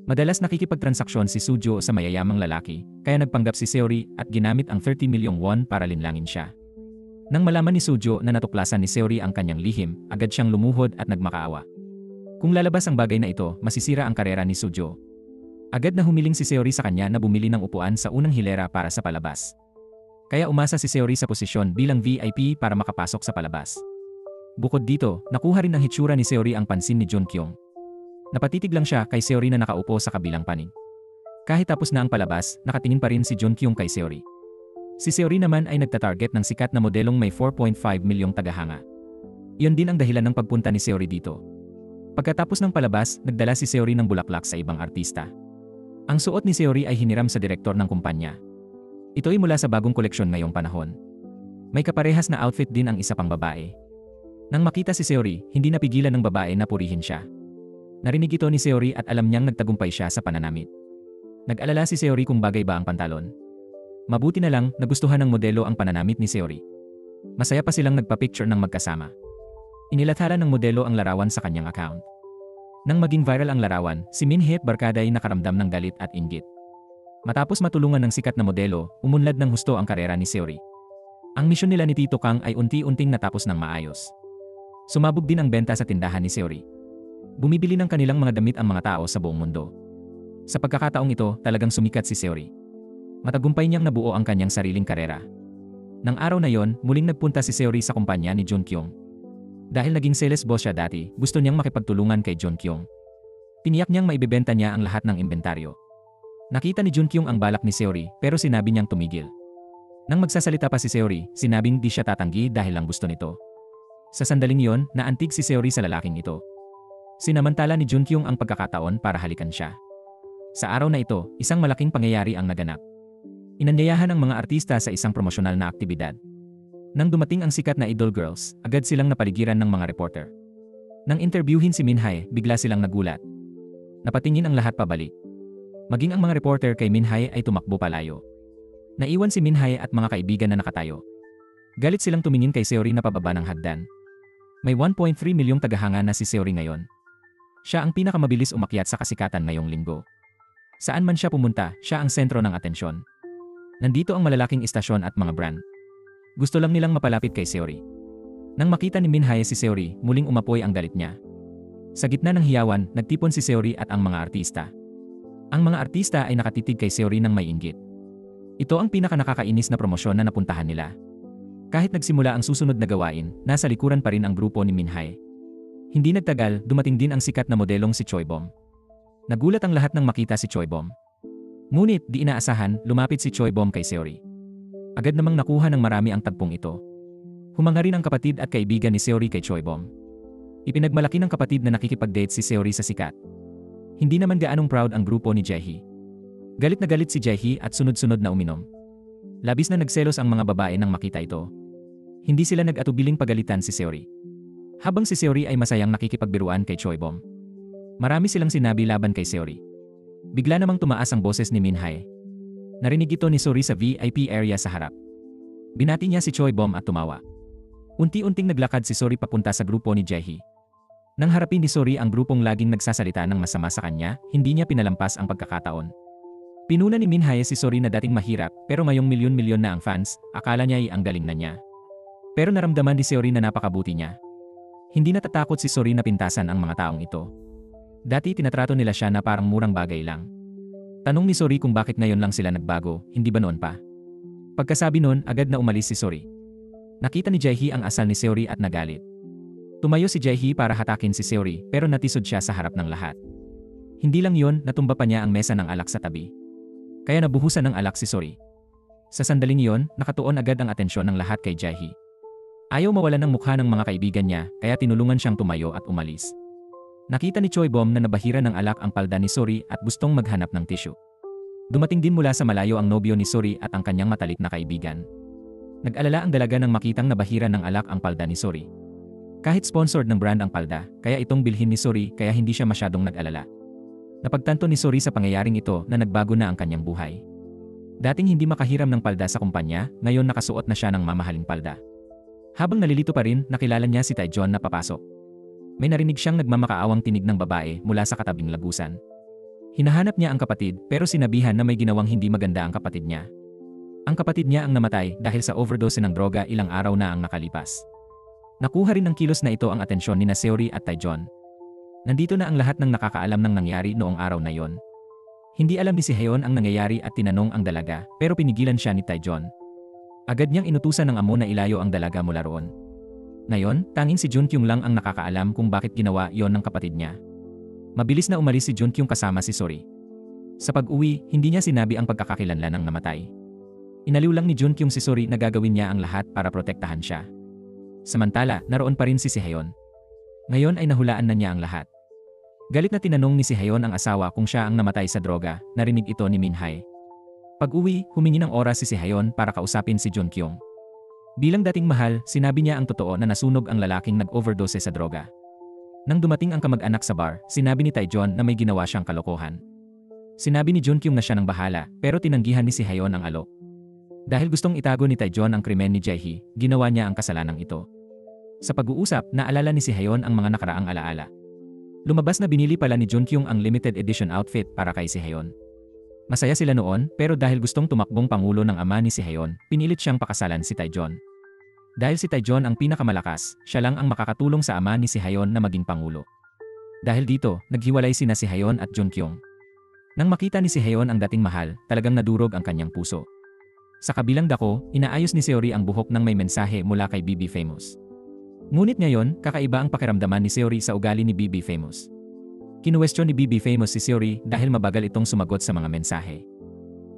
Madalas nakikipagtransaksyon si Soo-jo sa mayayamang lalaki, kaya nagpanggap si Seori at ginamit ang 30,000,000 won para linlangin siya. Nang malaman ni Soo-jo na natuklasan ni Seori ang kanyang lihim, agad siyang lumuhod at nagmakaawa. Kung lalabas ang bagay na ito, masisira ang karera ni Soo-jo. Agad na humiling si Seori sa kanya na bumili ng upuan sa unang hilera para sa palabas. Kaya umasa si Seori sa posisyon bilang VIP para makapasok sa palabas. Bukod dito, nakuha rin ng hitsura ni Seori ang pansin ni Jun Kyung. Napatitig lang siya kay Seori na nakaupo sa kabilang panig. Kahit tapos na ang palabas, nakatingin pa rin si Jun Kyung kay Seori. Si Seori naman ay nagtatarget ng sikat na modelong may 4.5 milyong tagahanga. Iyon din ang dahilan ng pagpunta ni Seori dito. Pagkatapos ng palabas, nagdala si Seori ng bulaklak sa ibang artista. Ang suot ni Seori ay hiniram sa direktor ng kumpanya. Ito ay mula sa bagong koleksyon ngayong panahon. May kaparehas na outfit din ang isa pang babae. Nang makita si Seori, hindi napigilan ng babae na purihin siya. Narinig ito ni Seori at alam niyang nagtagumpay siya sa pananamit. Nag-alala si Seori kung bagay ba ang pantalon. Mabuti na lang, nagustuhan ng modelo ang pananamit ni Seori. Masaya pa silang nagpa-picture ng magkasama. Inilathala ng modelo ang larawan sa kanyang account. Nang maging viral ang larawan, si Minhae at barkada ay nakaramdam ng galit at inggit. Matapos matulungan ng sikat na modelo, umunlad ng husto ang karera ni Seori. Ang misyon nila ni Tito Kang ay unti-unting natapos ng maayos. Sumabog din ang benta sa tindahan ni Seori. Bumibili ng kanilang mga damit ang mga tao sa buong mundo. Sa pagkakataong ito, talagang sumikat si Seori. Matagumpay niyang nabuo ang kanyang sariling karera. Nang araw na yon, muling nagpunta si Seori sa kumpanya ni Jun Kyung. Dahil naging sales boss siya dati, gusto niyang makipagtulungan kay Jun Kyung. Tiniyak niyang maibebenta niya ang lahat ng inventaryo. Nakita ni Jun Kyung ang balak ni Seori, pero sinabi niyang tumigil. Nang magsasalita pa si Seori, sinabing di siya tatanggi dahil lang gusto nito. Sa sandaling yon, naantig si Seori sa lalaking ito. Sinamantala ni Jun Kyung ang pagkakataon para halikan siya. Sa araw na ito, isang malaking pangyayari ang naganap. Inanyayahan ang mga artista sa isang promosyonal na aktibidad. Nang dumating ang sikat na idol girls, agad silang napaligiran ng mga reporter. Nang interviewin si Minhae, bigla silang nagulat. Napatingin ang lahat pabalik. Maging ang mga reporter kay Minhae ay tumakbo palayo. Naiwan si Minhae at mga kaibigan na nakatayo. Galit silang tumingin kay Seori na pababa ng hagdan. May 1.3 milyong tagahanga na si Seori ngayon. Siya ang pinakamabilis umakyat sa kasikatan ngayong linggo. Saan man siya pumunta, siya ang sentro ng atensyon. Nandito ang malalaking istasyon at mga brand. Gusto lang nilang mapalapit kay Seori. Nang makita ni Minhae si Seori, muling umapoy ang galit niya. Sa gitna ng hiyawan, nagtipon si Seori at ang mga artista. Ang mga artista ay nakatitig kay Seori ng may inggit. Ito ang pinaka-nakakainis na promosyon na napuntahan nila. Kahit nagsimula ang susunod na gawain, nasa likuran pa rin ang grupo ni Minhae. Hindi nagtagal, dumating din ang sikat na modelong si Choi Bom. Nagulat ang lahat nang makita si Choi Bom. Ngunit di inaasahan, lumapit si Choi Bom kay Seori. Agad namang nakuha ng marami ang tagpong ito. Humanga rin ang kapatid at kaibigan ni Seori kay Choi Bom. Ipinagmalaki ng kapatid na nakikipag-date si Seori sa sikat. Hindi naman gaanong proud ang grupo ni Jaehee. Galit na galit si Jaehee at sunod-sunod na uminom. Labis na nagselos ang mga babae nang makita ito. Hindi sila nag-atubiling pagalitan si Seori. Habang si Seori ay masayang nakikipagbiruan kay Choi Bom. Marami silang sinabi laban kay Seori. Bigla namang tumaas ang boses ni Min Hae. Narinig ito ni Seori sa VIP area sa harap. Binati niya si Choi Bom at tumawa. Unti-unting naglakad si Seori papunta sa grupo ni Jaehee. Nang harapin ni Seori ang grupong laging nagsasalita ng masama sa kanya, hindi niya pinalampas ang pagkakataon. Pinuna ni Min Hae si Seori na dating mahirap pero ngayong milyon-milyon na ang fans, akala niya ay ang galing na niya. Pero naramdaman ni Seori na napakabuti niya. Hindi natatakot si Seori na pintasan ang mga taong ito. Dati tinatrato nila siya na parang murang bagay lang. Tanong ni Seori kung bakit ngayon lang sila nagbago, hindi ba noon pa? Pagkasabi noon, agad na umalis si Seori. Nakita ni Jaehee ang asal ni Seori at nagalit. Tumayo si Jaehee para hatakin si Seori pero natisod siya sa harap ng lahat. Hindi lang yon, natumba pa niya ang mesa ng alak sa tabi. Kaya nabuhusan ng alak si Seori. Sa sandaling yon, nakatuon agad ang atensyon ng lahat kay Jaehee. Ayaw mawalan ng mukha ng mga kaibigan niya kaya tinulungan siyang tumayo at umalis. Nakita ni Choi Bom na nabahira ng alak ang palda ni Seori at gustong maghanap ng tissue. Dumating din mula sa malayo ang nobyo ni Seori at ang kanyang matalik na kaibigan. Nag-alala ang dalaga nang makitang nabahira ng alak ang palda ni Seori. Kahit sponsored ng brand ang palda, kaya itong bilhin ni Seori kaya hindi siya masyadong nag-alala. Napagtanto ni Seori sa pangyayaring ito na nagbago na ang kanyang buhay. Dating hindi makahiram ng palda sa kumpanya, ngayon nakasuot na siya ng mamahaling palda. Habang nalilito pa rin, nakilala niya si Taejon na papasok. May narinig siyang nagmamakaawang tinig ng babae mula sa katabing lagusan. Hinahanap niya ang kapatid pero sinabihan na may ginawang hindi maganda ang kapatid niya. Ang kapatid niya ang namatay dahil sa overdose ng droga ilang araw na ang nakalipas. Nakuha rin ng kilos na ito ang atensyon ni Seori at Taejon. Nandito na ang lahat ng nakakaalam ng nangyari noong araw na yon. Hindi alam ni si Haeon ang nangyayari at tinanong ang dalaga pero pinigilan siya ni Taejon. Agad niyang inutusan ng amo na ilayo ang dalaga mula roon. Ngayon, tanging si Junkyung lang ang nakakaalam kung bakit ginawa yon ng kapatid niya. Mabilis na umalis si Junkyung kasama si Seori. Sa pag-uwi, hindi niya sinabi ang pagkakakilanlan ng namatay. Inaliw lang ni Junkyung si Seori na gagawin niya ang lahat para protektahan siya. Samantala, naroon pa rin si Haeon. Ngayon ay nahulaan na niya ang lahat. Galit na tinanong ni si Haeon ang asawa kung siya ang namatay sa droga, narinig ito ni Min Hae. Pag-uwi, humingi ng oras si Haeon para kausapin si Junkyung. Bilang dating mahal, sinabi niya ang totoo na nasunog ang lalaking nag-overdose sa droga. Nang dumating ang kamag-anak sa bar, sinabi ni Taejon na may ginawa siyang kalokohan. Sinabi ni Junkyung na siya nang bahala, pero tinanggihan ni si Haeon ang alok. Dahil gustong itago ni Taejon ang krimen ni Jaehee, ginawa niya ang kasalanang ito. Sa pag-uusap, naalala ni si Haeon ang mga nakaraang alaala. Lumabas na binili pala ni Junkyung ang limited edition outfit para kay si Haeon. Masaya sila noon, pero dahil gustong tumakbong pangulo ng ama ni si Haeon, pinilit siyang pakasalan si Taejon. Dahil si Taejon ang pinakamalakas, siya lang ang makakatulong sa ama ni si Haeon na maging pangulo. Dahil dito, naghiwalay sina si Haeon at Junkyung. Nang makita ni si Haeon ang dating mahal, talagang nadurog ang kanyang puso. Sa kabilang dako, inaayos ni Seori ang buhok ng may mensahe mula kay BB Famous. Ngunit ngayon, kakaiba ang pakiramdaman ni Seori sa ugali ni BB Famous. Kinuwestiyon ni BB Famous si Seori dahil mabagal itong sumagot sa mga mensahe.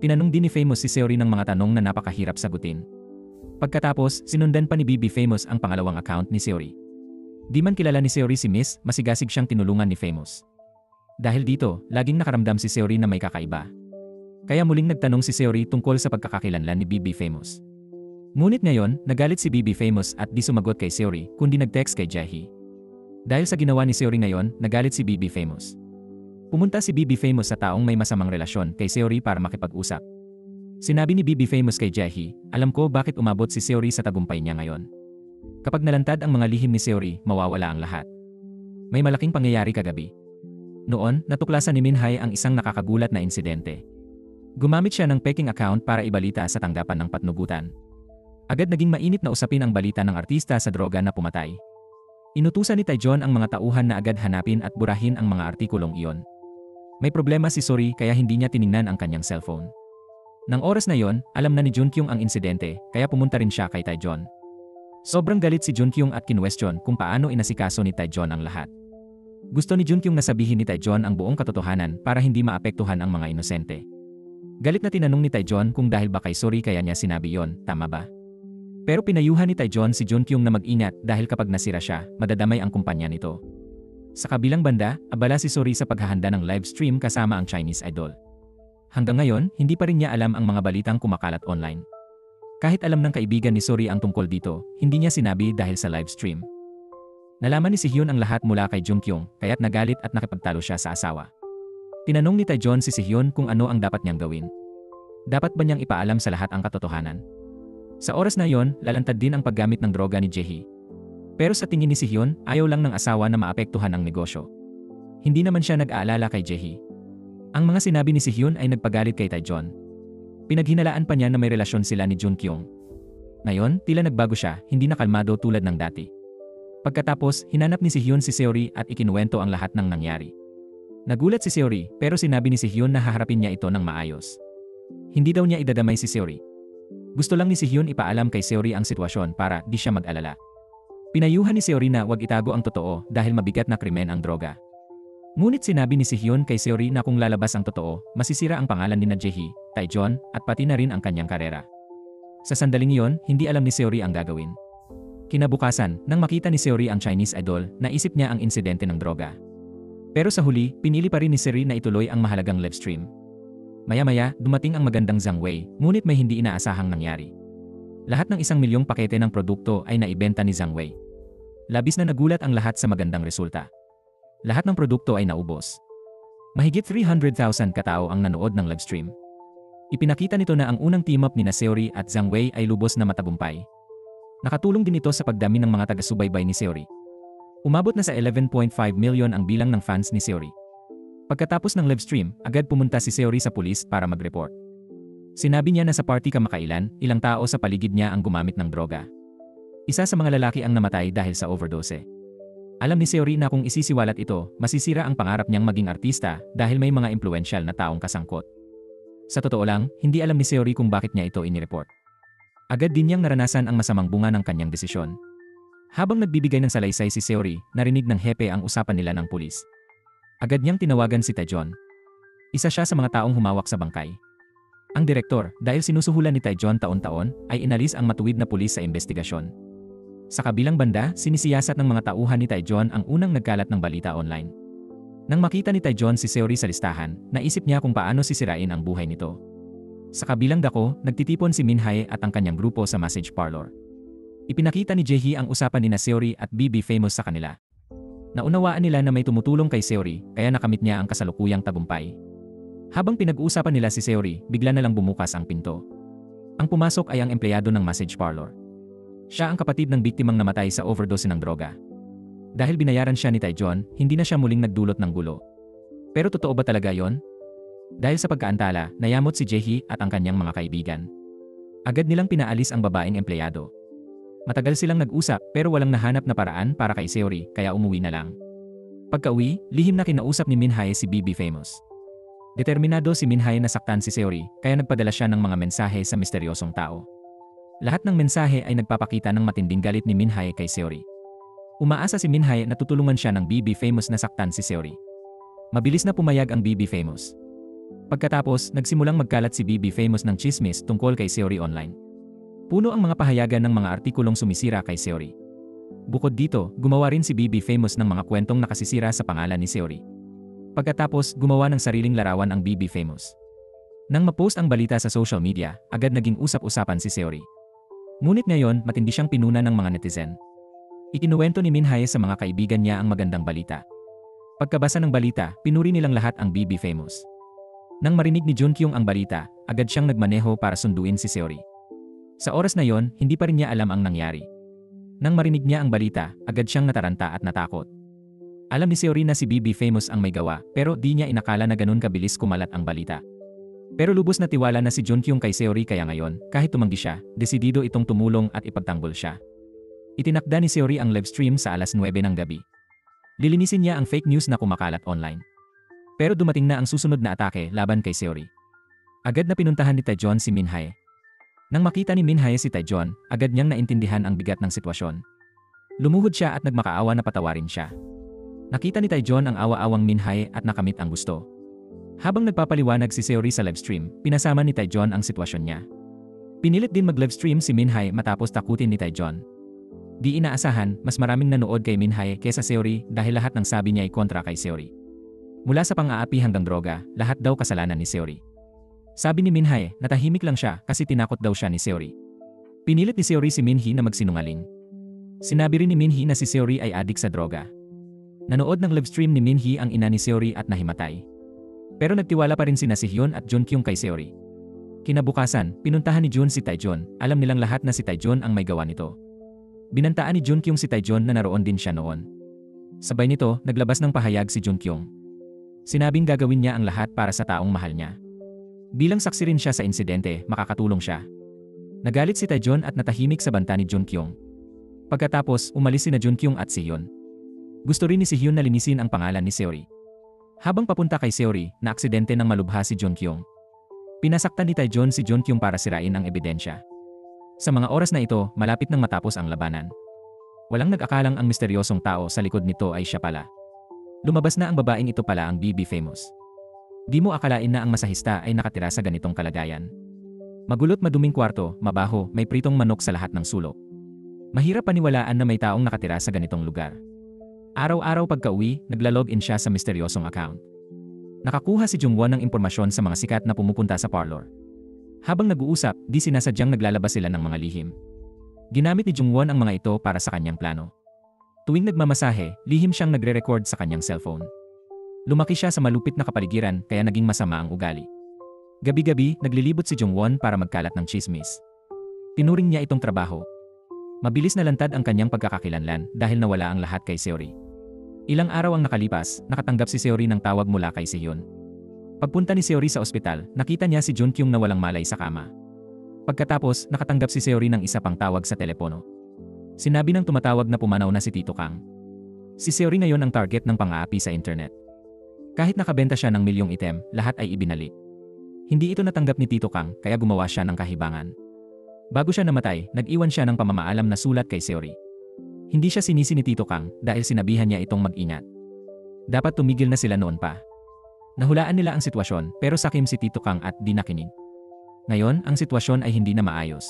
Tinanong din ni Famous si Seori ng mga tanong na napakahirap sagutin. Pagkatapos, sinundan pa ni BB Famous ang pangalawang account ni Seori. Di man kilala ni Seori si Miss, masigasig siyang tinulungan ni Famous. Dahil dito, laging nakaramdam si Seori na may kakaiba. Kaya muling nagtanong si Seori tungkol sa pagkakakilanlan ni BB Famous. Ngunit ngayon, nagalit si BB Famous at di sumagot kay Seori, kundi nag-text kay Jaehee. Dahil sa ginawa ni Seori ngayon, nagalit si BB Famous. Pumunta si BB Famous sa taong may masamang relasyon kay Seori para makipag-usap. Sinabi ni BB Famous kay Jaehee, alam ko bakit umabot si Seori sa tagumpay niya ngayon. Kapag nalantad ang mga lihim ni Seori, mawawala ang lahat. May malaking pangyayari kagabi. Noon, natuklasan ni Min Hae ang isang nakakagulat na insidente. Gumamit siya ng peking account para ibalita sa tanggapan ng patnugutan. Agad naging mainit na usapin ang balita ng artista sa droga na pumatay. Inutusan ni Taejon ang mga tauhan na agad hanapin at burahin ang mga artikulong iyon. May problema si Seori kaya hindi niya tiningnan ang kanyang cellphone. Nang oras na yon, alam na ni Junkyung ang insidente kaya pumunta rin siya kay Taejon. Sobrang galit si Junkyung at kinwestiyon kung paano inasikaso ni Taejon ang lahat. Gusto ni Junkyung na sabihin ni Taejon ang buong katotohanan para hindi maapektuhan ang mga inosente. Galit na tinanong ni Taejon kung dahil ba kay Sori kaya niya sinabi yon, tama ba? Pero pinayuhan ni Taejon si Junkyung na mag-ingat dahil kapag nasira siya, madadamay ang kumpanya nito. Sa kabilang banda, abala si Sori sa paghahanda ng live stream kasama ang Chinese idol. Hanggang ngayon, hindi pa rin niya alam ang mga balitang kumakalat online. Kahit alam ng kaibigan ni Sori ang tungkol dito, hindi niya sinabi dahil sa live stream. Nalaman ni Sihyun ang lahat mula kay Junkyung, kaya't nagalit at nakipagtalo siya sa asawa. Tinanong ni Taejon si Sihyun kung ano ang dapat niyang gawin. Dapat ba niyang ipaalam sa lahat ang katotohanan? Sa oras na yon, lalantad din ang paggamit ng droga ni Jaehee. Pero sa tingin ni Sihyun, ayaw lang ng asawa na maapektuhan ang negosyo. Hindi naman siya nag-aalala kay Jaehee. Ang mga sinabi ni Sihyun ay nagpagalit kay Taejon. Pinaghinalaan pa niya na may relasyon sila ni Junkyung. Ngayon, tila nagbago siya, hindi na kalmado tulad ng dati. Pagkatapos, hinanap ni Sihyun si Seori at ikinuwento ang lahat ng nangyari. Nagulat si Seori, pero sinabi ni Sihyun na haharapin niya ito ng maayos. Hindi daw niya idadamay si Seori. Gusto lang ni Sihyun ipaalam kay Seori ang sitwasyon para di siya mag-alala. Pinayuhan ni Seori na huwag itago ang totoo dahil mabigat na krimen ang droga. Ngunit sinabi ni Sihyun kay Seori na kung lalabas ang totoo, masisira ang pangalan ni Jaehee, Taejon, at pati na rin ang kanyang karera. Sa sandaling iyon, hindi alam ni Seori ang gagawin. Kinabukasan, nang makita ni Seori ang Chinese idol, naisip niya ang insidente ng droga. Pero sa huli, pinili pa rin ni Seori na ituloy ang mahalagang livestream. Maya-maya, dumating ang magandang Zhang Wei, ngunit may hindi inaasahang nangyari. Lahat ng 1 milyong pakete ng produkto ay naibenta ni Zhang Wei. Labis na nagulat ang lahat sa magandang resulta. Lahat ng produkto ay naubos. Mahigit 300,000 katao ang nanood ng livestream. Ipinakita nito na ang unang team-up ni Seori at Zhang Wei ay lubos na matagumpay. Nakatulong din ito sa pagdami ng mga taga-subaybay ni Seori. Umabot na sa 11.5 million ang bilang ng fans ni Seori. Pagkatapos ng livestream, agad pumunta si Seori sa pulis para mag-report. Sinabi niya na sa party kamakailan, ilang tao sa paligid niya ang gumamit ng droga. Isa sa mga lalaki ang namatay dahil sa overdose. Alam ni Seori na kung isisiwalat ito, masisira ang pangarap niyang maging artista dahil may mga impluwensyal na taong kasangkot. Sa totoo lang, hindi alam ni Seori kung bakit niya ito inireport. Agad din niyang naranasan ang masamang bunga ng kanyang desisyon. Habang nagbibigay ng salaysay si Seori, narinig ng hepe ang usapan nila ng pulis. Agad niyang tinawagan si Taejon. Isa siya sa mga taong humawak sa bangkay. Ang direktor, dahil sinusuhulan ni Taejon taon-taon, ay inalis ang matuwid na pulis sa investigasyon. Sa kabilang banda, sinisiyasat ng mga tauhan ni Taejon ang unang nagkalat ng balita online. Nang makita ni Taejon si Seori sa listahan, naisip niya kung paano sisirain ang buhay nito. Sa kabilang dako, nagtitipon si Minhae at ang kanyang grupo sa massage parlor. Ipinakita ni Jaehee ang usapan ni Seori at BB Famous sa kanila. Naunawaan nila na may tumutulong kay Seori, kaya nakamit niya ang kasalukuyang tagumpay. Habang pinag-uusapan nila si Seori, bigla na lang bumukas ang pinto. Ang pumasok ay ang empleyado ng massage parlor. Siya ang kapatid ng biktimang namatay sa overdose ng droga. Dahil binayaran siya ni Taejon, hindi na siya muling nagdulot ng gulo. Pero totoo ba talaga yon? Dahil sa pagkaantala, nayamot si Jaehee at ang kanyang mga kaibigan. Agad nilang pinaalis ang babaeng empleyado. Matagal silang nag-usap pero walang nahanap na paraan para kay Seori kaya umuwi na lang. Pagka-uwi, lihim na kinausap ni Minhae si BB Famous. Determinado si Minhae na saktan si Seori kaya nagpadala siya ng mga mensahe sa misteryosong tao. Lahat ng mensahe ay nagpapakita ng matinding galit ni Minhae kay Seori. Umaasa si Minhae na tutulungan siya ng BB Famous na saktan si Seori. Mabilis na pumayag ang BB Famous. Pagkatapos, nagsimulang magkalat si BB Famous ng chismis tungkol kay Seori online. Puno ang mga pahayagan ng mga artikulong sumisira kay Seori. Bukod dito, gumawa rin si BB Famous ng mga kwentong nakasisira sa pangalan ni Seori. Pagkatapos, gumawa ng sariling larawan ang BB Famous. Nang ma-post ang balita sa social media, agad naging usap-usapan si Seori. Ngunit ngayon, matindi siyang pinuna ng mga netizen. Ikinuwento ni Minhae sa mga kaibigan niya ang magandang balita. Pagkabasa ng balita, pinuri nilang lahat ang BB Famous. Nang marinig ni Junkyung ang balita, agad siyang nagmaneho para sunduin si Seori. Sa oras na yon, hindi pa rin niya alam ang nangyari. Nang marinig niya ang balita, agad siyang nataranta at natakot. Alam ni Seori na si BB Famous ang may gawa, pero di niya inakala na ganun kabilis kumalat ang balita. Pero lubos na tiwala na si Junkyung kay Seori kaya ngayon, kahit tumanggi siya, desidido itong tumulong at ipagtanggol siya. Itinakda ni Seori ang livestream sa alas 9 ng gabi. Lilinisin niya ang fake news na kumakalat online. Pero dumating na ang susunod na atake laban kay Seori. Agad na pinuntahan ni Taejon si Minhae. Nang makita ni Minhae si Taejon, agad niyang naintindihan ang bigat ng sitwasyon. Lumuhod siya at nagmakaawa na patawarin siya. Nakita ni Taejon ang awa-awang Minhae at nakamit ang gusto. Habang nagpapaliwanag si Seori sa livestream, pinasama ni Taejon ang sitwasyon niya. Pinilit din mag-livestream si Minhae matapos takutin ni Taejon. Di inaasahan, mas maraming nanood kay Minhae kesa Seori dahil lahat ng sabi niya ay kontra kay Seori. Mula sa pang-aapi hanggang droga, lahat daw kasalanan ni Seori. Sabi ni Minhae, natahimik lang siya kasi tinakot daw siya ni Seori. Pinilit ni Seori si Minhee na magsinungaling. Sinabi rin ni Minhee na si Seori ay adik sa droga. Nanood ng livestream ni Minhee ang ina ni Seori at nahimatay. Pero nagtiwala pa rin sina si Hyun at Junkyung kay Seori. Kinabukasan, pinuntahan ni Jun si Taejon, alam nilang lahat na si Taejon ang may gawa nito. Binantaan ni Junkyung si Taejon na naroon din siya noon. Sabay nito, naglabas ng pahayag si Junkyung. Sinabing gagawin niya ang lahat para sa taong mahal niya. Bilang saksi rin siya sa insidente, makakatulong siya. Nagalit si Taejon at natahimik sa banta ni Junkyung. Pagkatapos, umalis sina Junkyung at si Hyun. Gusto rin ni si Hyun na linisin ang pangalan ni Seori. Habang papunta kay Seori, naaksidente ng malubha si Junkyung. Pinasaktan ni Taejon si Junkyung para sirain ang ebidensya. Sa mga oras na ito, malapit nang matapos ang labanan. Walang nag-akalang ang misteryosong tao sa likod nito ay siya pala. Lumabas na ang babaeng ito pala ang BB Famous. Di mo akalain na ang masahista ay nakatira sa ganitong kalagayan. Magulot maduming kwarto, mabaho, may pritong manok sa lahat ng sulok. Mahirap paniwalaan na may taong nakatira sa ganitong lugar. Araw-araw pagka-uwi, nagla-login siya sa misteryosong account. Nakakuha si Jungwon ng impormasyon sa mga sikat na pumupunta sa parlor. Habang nag-uusap, di sinasadyang naglalabas sila ng mga lihim. Ginamit ni Jungwon ang mga ito para sa kanyang plano. Tuwing nagmamasahe, lihim siyang nagre-record sa kanyang cellphone. Lumaki siya sa malupit na kapaligiran kaya naging masama ang ugali. Gabi-gabi, naglilibot si Jungwon para magkalat ng chismis. Tinuring niya itong trabaho. Mabilis na lantad ang kanyang pagkakakilanlan dahil nawala ang lahat kay Seori. Ilang araw ang nakalipas, nakatanggap si Seori ng tawag mula kay Hyun. Pagpunta ni Seori sa ospital, nakita niya si Junkyung na walang malay sa kama. Pagkatapos, nakatanggap si Seori ng isa pang tawag sa telepono. Sinabi ng tumatawag na pumanaw na si Tito Kang. Si Seori ngayon ang target ng pang-aapi sa internet. Kahit nakabenta siya ng milyong item, lahat ay ibinalik. Hindi ito natanggap ni Tito Kang kaya gumawa siya ng kahibangan. Bago siya namatay, nag-iwan siya ng pamamaalam na sulat kay Seori. Hindi siya sinisi ni Tito Kang dahil sinabihan niya itong mag-ingat. Dapat tumigil na sila noon pa. Nahulaan nila ang sitwasyon pero sakim si Tito Kang at di nakinig. Ngayon, ang sitwasyon ay hindi na maayos.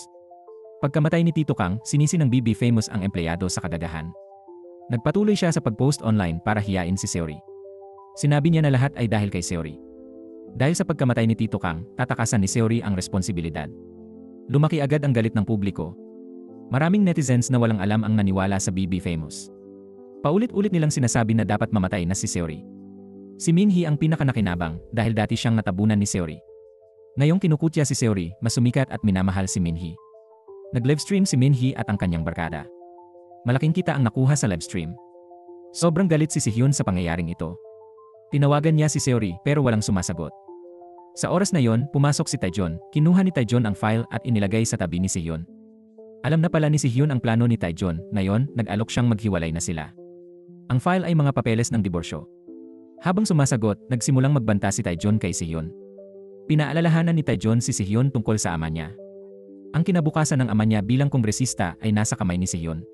Pagkamatay ni Tito Kang, sinisi ng BB Famous ang empleyado sa kadagahan. Nagpatuloy siya sa pag-post online para hiyain si Seori. Sinabi niya na lahat ay dahil kay Seori. Dahil sa pagkamatay ni Tito Kang, tatakasan ni Seori ang responsibilidad. Lumaki agad ang galit ng publiko. Maraming netizens na walang alam ang naniwala sa BB Famous. Paulit-ulit nilang sinasabi na dapat mamatay na si Seori. Si Minhee ang pinakanakinabang dahil dati siyang natabunan ni Seori. Ngayong kinukutya si Seori, mas sumikat at minamahal si Minhee. Nag-livestream si Minhee at ang kanyang barkada. Malaking kita ang nakuha sa livestream. Sobrang galit si Hyun sa pangyayaring ito. Tinawagan niya si Seori pero walang sumasagot. Sa oras na yon, pumasok si Taejon, kinuha ni Taejon ang file at inilagay sa tabi ni Hyun. Alam na pala ni Hyun ang plano ni Taejon, ngayon, nag-alok siyang maghiwalay na sila. Ang file ay mga papeles ng diborsyo. Habang sumasagot, nagsimulang magbanta si Taejon kay Hyun. Pinaalalahanan ni Taejon si Hyun tungkol sa ama niya. Ang kinabukasan ng ama niya bilang kongresista ay nasa kamay ni Hyun.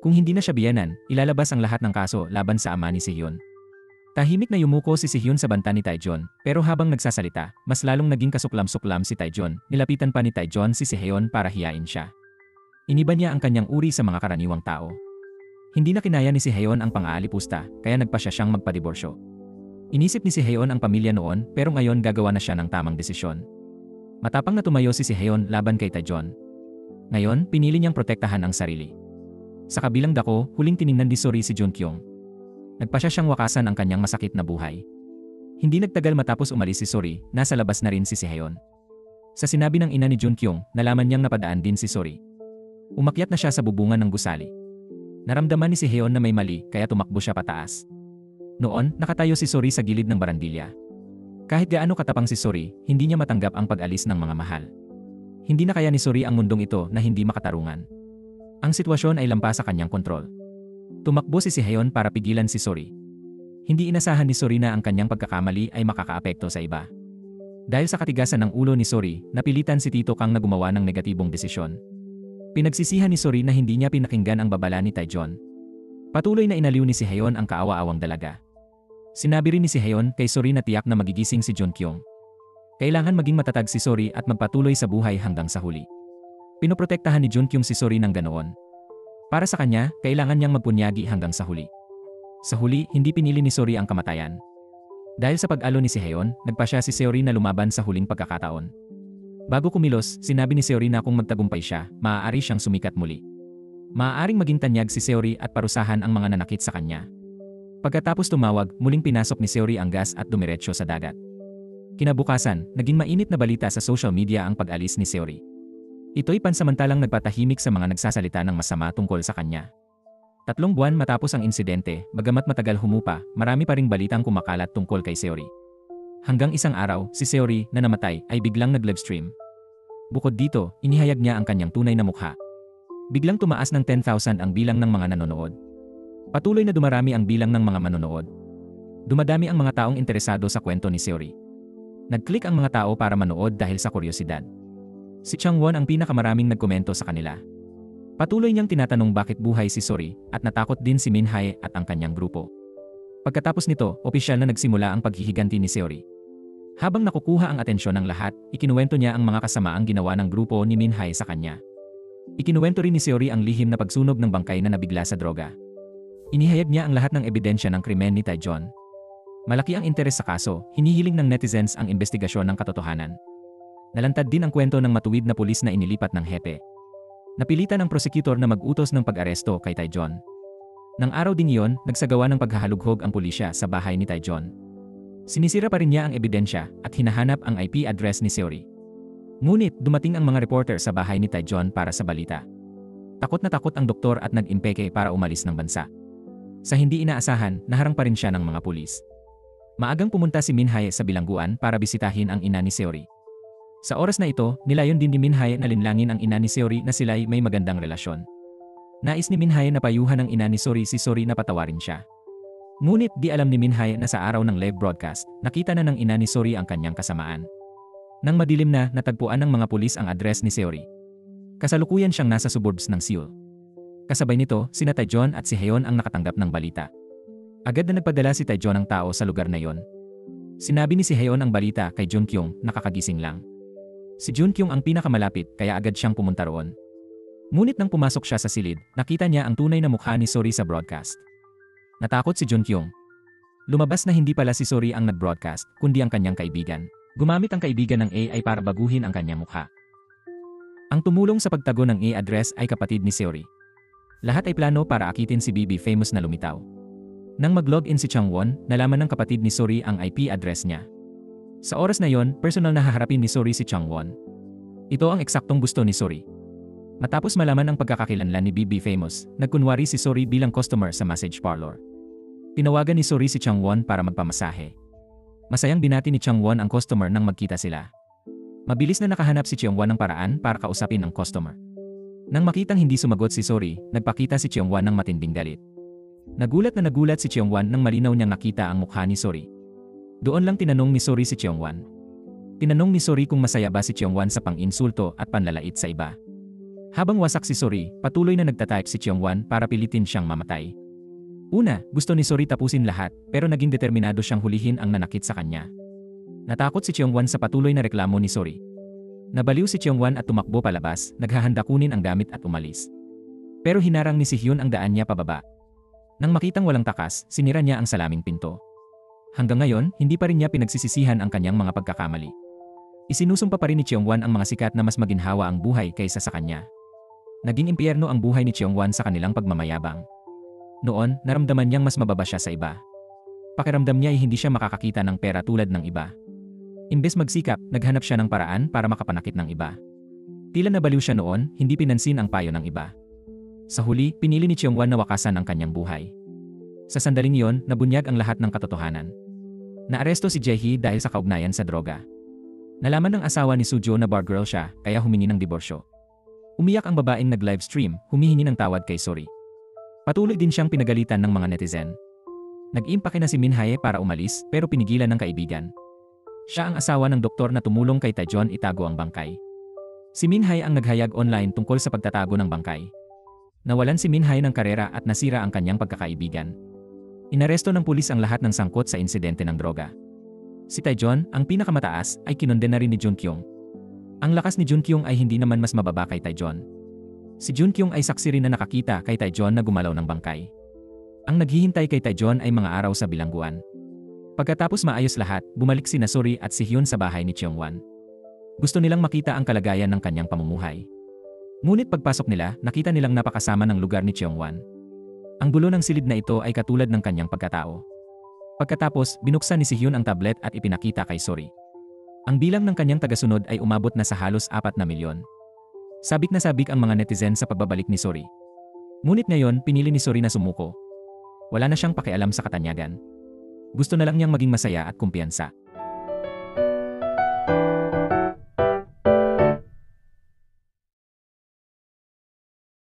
Kung hindi na siya biyenan, ilalabas ang lahat ng kaso laban sa ama ni Hyun. Tahimik na yumuko si Hyun sa banta ni Taejon, pero habang nagsasalita, mas lalong naging kasuklam-suklam si Taejon, nilapitan pa ni Taejon si Hyun para hiyain siya. Iniba niya ang kanyang uri sa mga karaniwang tao. Hindi na kinaya ni Hyun ang pang-aalipusta, kaya nagpasya siyang magpadiborsyo. Inisip ni Hyun ang pamilya noon, pero ngayon gagawa na siya ng tamang desisyon. Matapang na tumayo si Hyun laban kay Taejon. Ngayon, pinili niyang protektahan ang sarili. Sa kabilang dako, huling tiningnan ni Seori si Junkyung. Nagpasya siyang wakasan ang kanyang masakit na buhay. Hindi nagtagal matapos umalis si Seori, nasa labas na rin si Hyun. Sa sinabi ng ina ni Junkyung, nalaman niyang napadaan din si Seori. Umakyat na siya sa bubungan ng gusali. Naramdaman ni Hyun na may mali, kaya tumakbo siya pataas. Noon, nakatayo si Seori sa gilid ng barandilya. Kahit gaano katapang si Seori, hindi niya matanggap ang pag-alis ng mga mahal. Hindi na kaya ni Seori ang mundong ito na hindi makatarungan. Ang sitwasyon ay lampas sa kanyang kontrol. Tumakbo si Hyun para pigilan si Seori. Hindi inasahan ni Seori na ang kanyang pagkakamali ay makakaapekto sa iba. Dahil sa katigasan ng ulo ni Seori, napilitan si Tito Kang na gumawa ng negatibong desisyon. Pinagsisihan ni Seori na hindi niya pinakinggan ang babala ni Taejon. Patuloy na inaliw ni si Hayon ang kaawa-awang dalaga. Sinabi rin ni si Hayon kay Sori na tiyak na magigising si Junkyung. Kailangan maging matatag si Sori at magpatuloy sa buhay hanggang sa huli. Pinoprotektahan ni Junkyung si Sori ng ganoon. Para sa kanya, kailangan niyang magpunyagi hanggang sa huli. Sa huli, hindi pinili ni Sori ang kamatayan. Dahil sa pag-alo ni si Hayon, nagpa siya si Sori na lumaban sa huling pagkakataon. Bago kumilos, sinabi ni Sori na kung magtagumpay siya, maaari siyang sumikat muli. Maaaring maging tanyag si Seori at parusahan ang mga nanakit sa kanya. Pagkatapos tumawag, muling pinasok ni Seori ang gas at dumiretso sa dagat. Kinabukasan, naging mainit na balita sa social media ang pag-alis ni Seori. Ito'y pansamantalang nagpatahimik sa mga nagsasalita ng masama tungkol sa kanya. 3 buwan matapos ang insidente, bagamat matagal humupa, marami pa ring balitang kumakalat tungkol kay Seori. Hanggang isang araw, si Seori na namatay ay biglang nag-livestream. Bukod dito, inihayag niya ang kanyang tunay na mukha. Biglang tumaas ng 10,000 ang bilang ng mga nanonood. Patuloy na dumarami ang bilang ng mga manonood. Dumadami ang mga taong interesado sa kwento ni Seori. Nag-click ang mga tao para manood dahil sa kuryosidad. Si Changwon ang pinakamaraming nagkomento sa kanila. Patuloy niyang tinatanong bakit buhay si Seori at natakot din si Minhae at ang kanyang grupo. Pagkatapos nito, opisyal na nagsimula ang paghihiganti ni Seori. Habang nakukuha ang atensyon ng lahat, ikinuwento niya ang mga kasamaang ginawa ng grupo ni Minhae sa kanya. Ikinuwento rin ni Seori ang lihim na pagsunog ng bangkay na nabigla sa droga. Inihayag niya ang lahat ng ebidensya ng krimen ni Taejon. Malaki ang interes sa kaso, hinihiling ng netizens ang investigasyon ng katotohanan. Nalantad din ang kwento ng matuwid na pulis na inilipat ng hepe. Napilitan ng prosecutor na mag-utos ng pag-aresto kay Taejon. Nang araw din iyon, nagsagawa ng paghahalughog ang pulisya sa bahay ni Taejon. Sinisira pa rin niya ang ebidensya at hinahanap ang IP address ni Seori. Ngunit dumating ang mga reporter sa bahay ni Taejon para sa balita. Takot na takot ang doktor at nag-impeke para umalis ng bansa. Sa hindi inaasahan, naharang pa rin siya ng mga pulis. Maagang pumunta si Minhae sa bilangguan para bisitahin ang ina ni Seori. Sa oras na ito, nilayon din ni Minhae na linlangin ang ina ni Seori na sila'y may magandang relasyon. Nais ni Minhae na payuhan ng ina ni Seori si Seori na patawarin siya. Ngunit di alam ni Minhae na sa araw ng live broadcast, nakita na ng ina ni Seori ang kanyang kasamaan. Nang madilim na, natagpuan ng mga pulis ang address ni Seori. Kasalukuyan siyang nasa suburbs ng Seoul. Kasabay nito, sina Taejon at si Hayon ang nakatanggap ng balita. Agad na nagpadala si Taejon ng tao sa lugar na yon. Sinabi ni si Hayon ang balita kay Junkyung, nakakagising lang. Si Junkyung ang pinakamalapit kaya agad siyang pumunta roon. Ngunit nang pumasok siya sa silid, nakita niya ang tunay na mukha ni Seori sa broadcast. Natakot si Junkyung. Lumabas na hindi pala si Seori ang nag-broadcast, kundi ang kanyang kaibigan. Gumamit ang kaibigan ng AI para baguhin ang kanyang mukha. Ang tumulong sa pagtago ng AI address ay kapatid ni Seori. Lahat ay plano para akitin si BB Famous na lumitaw. Nang mag-login si Changwon, nalaman ng kapatid ni Seori ang IP address niya. Sa oras na yon, personal na haharapin ni Seori si Changwon. Ito ang eksaktong gusto ni Seori. Matapos malaman ang pagkakakilanlan ni BB Famous, nagkunwari si Seori bilang customer sa massage parlor. Tinawagan ni Seori si Changwon para magpamasahe. Masayang binati ni Changwon ang customer nang magkita sila. Mabilis na nakahanap si Changwon ng paraan para kausapin ang customer. Nang makitang hindi sumagot si Seori, nagpakita si Changwon ng matinding galit. Nagulat si Changwon nang malinaw niyang nakita ang mukha ni Seori. Doon lang tinanong ni Seori si Changwon. Tinanong ni Seori kung masaya ba si Changwon sa pang-insulto at panlalait sa iba. Habang wasak si Seori, patuloy na nagtatype si Changwon para pilitin siyang mamatay. Una, gusto ni Seori tapusin lahat, pero naging determinado siyang hulihin ang nanakit sa kanya. Natakot si Changwon sa patuloy na reklamo ni Seori. Nabaliw si Changwon at tumakbo palabas, naghahanda kunin ang gamit at umalis. Pero hinarang ni si Hyun ang daan niya pababa. Nang makitang walang takas, sinira niya ang salaming pinto. Hanggang ngayon, hindi pa rin niya pinagsisisihan ang kanyang mga pagkakamali. Isinusumpa pa rin ni Changwon ang mga sikat na mas maginhawa ang buhay kaysa sa kanya. Naging impyerno ang buhay ni Changwon sa kanilang pagmamayabang. Noon, naramdaman niyang mas mababa siya sa iba. Pakiramdam niya ay hindi siya makakakita ng pera tulad ng iba. Imbes magsikap, naghanap siya ng paraan para makapanakit ng iba. Tila nabaliw siya noon, hindi pinansin ang payo ng iba. Sa huli, pinili ni Changwon na wakasan ang kanyang buhay. Sa sandaling iyon, nabunyag ang lahat ng katotohanan. Naaresto si Jae-hee dahil sa kaugnayan sa droga. Nalaman ng asawa ni Sujo na bar girl siya, kaya humingi ng diborsyo. Umiyak ang babaeng nag-livestream, humihingi ng tawad kay Seori. Patuloy din siyang pinagalitan ng mga netizen. Nag-impake na si Minhae para umalis pero pinigilan ng kaibigan. Siya ang asawa ng doktor na tumulong kay Taejon itago ang bangkay. Si Minhae ang naghayag online tungkol sa pagtatago ng bangkay. Nawalan si Minhai ng karera at nasira ang kanyang pagkakaibigan. Inaresto ng pulis ang lahat ng sangkot sa insidente ng droga. Si Taejon, ang pinakamataas, ay kinondena rin ni Junkyung. Ang lakas ni Junkyung ay hindi naman mas mababa kay Taejon. Si Junkyung ay saksi rin na nakakita kay Taejon na gumalaw ng bangkay. Ang naghihintay kay Taejon ay mga araw sa bilangguan. Pagkatapos maayos lahat, bumalik si Suri at si Hyun sa bahay ni Cheongwan. Gusto nilang makita ang kalagayan ng kanyang pamumuhay. Ngunit pagpasok nila, nakita nilang napakasama ng lugar ni Cheongwan. Ang gulo ng silid na ito ay katulad ng kanyang pagkatao. Pagkatapos, binuksan ni si Hyun ang tablet at ipinakita kay Suri. Ang bilang ng kanyang tagasunod ay umabot na sa halos 4 na milyon. Sabik na sabik ang mga netizen sa pagbabalik ni Suri. Ngunit ngayon, pinili ni Suri na sumuko. Wala na siyang pakialam sa katanyagan. Gusto na lang niyang maging masaya at kumpiyansa.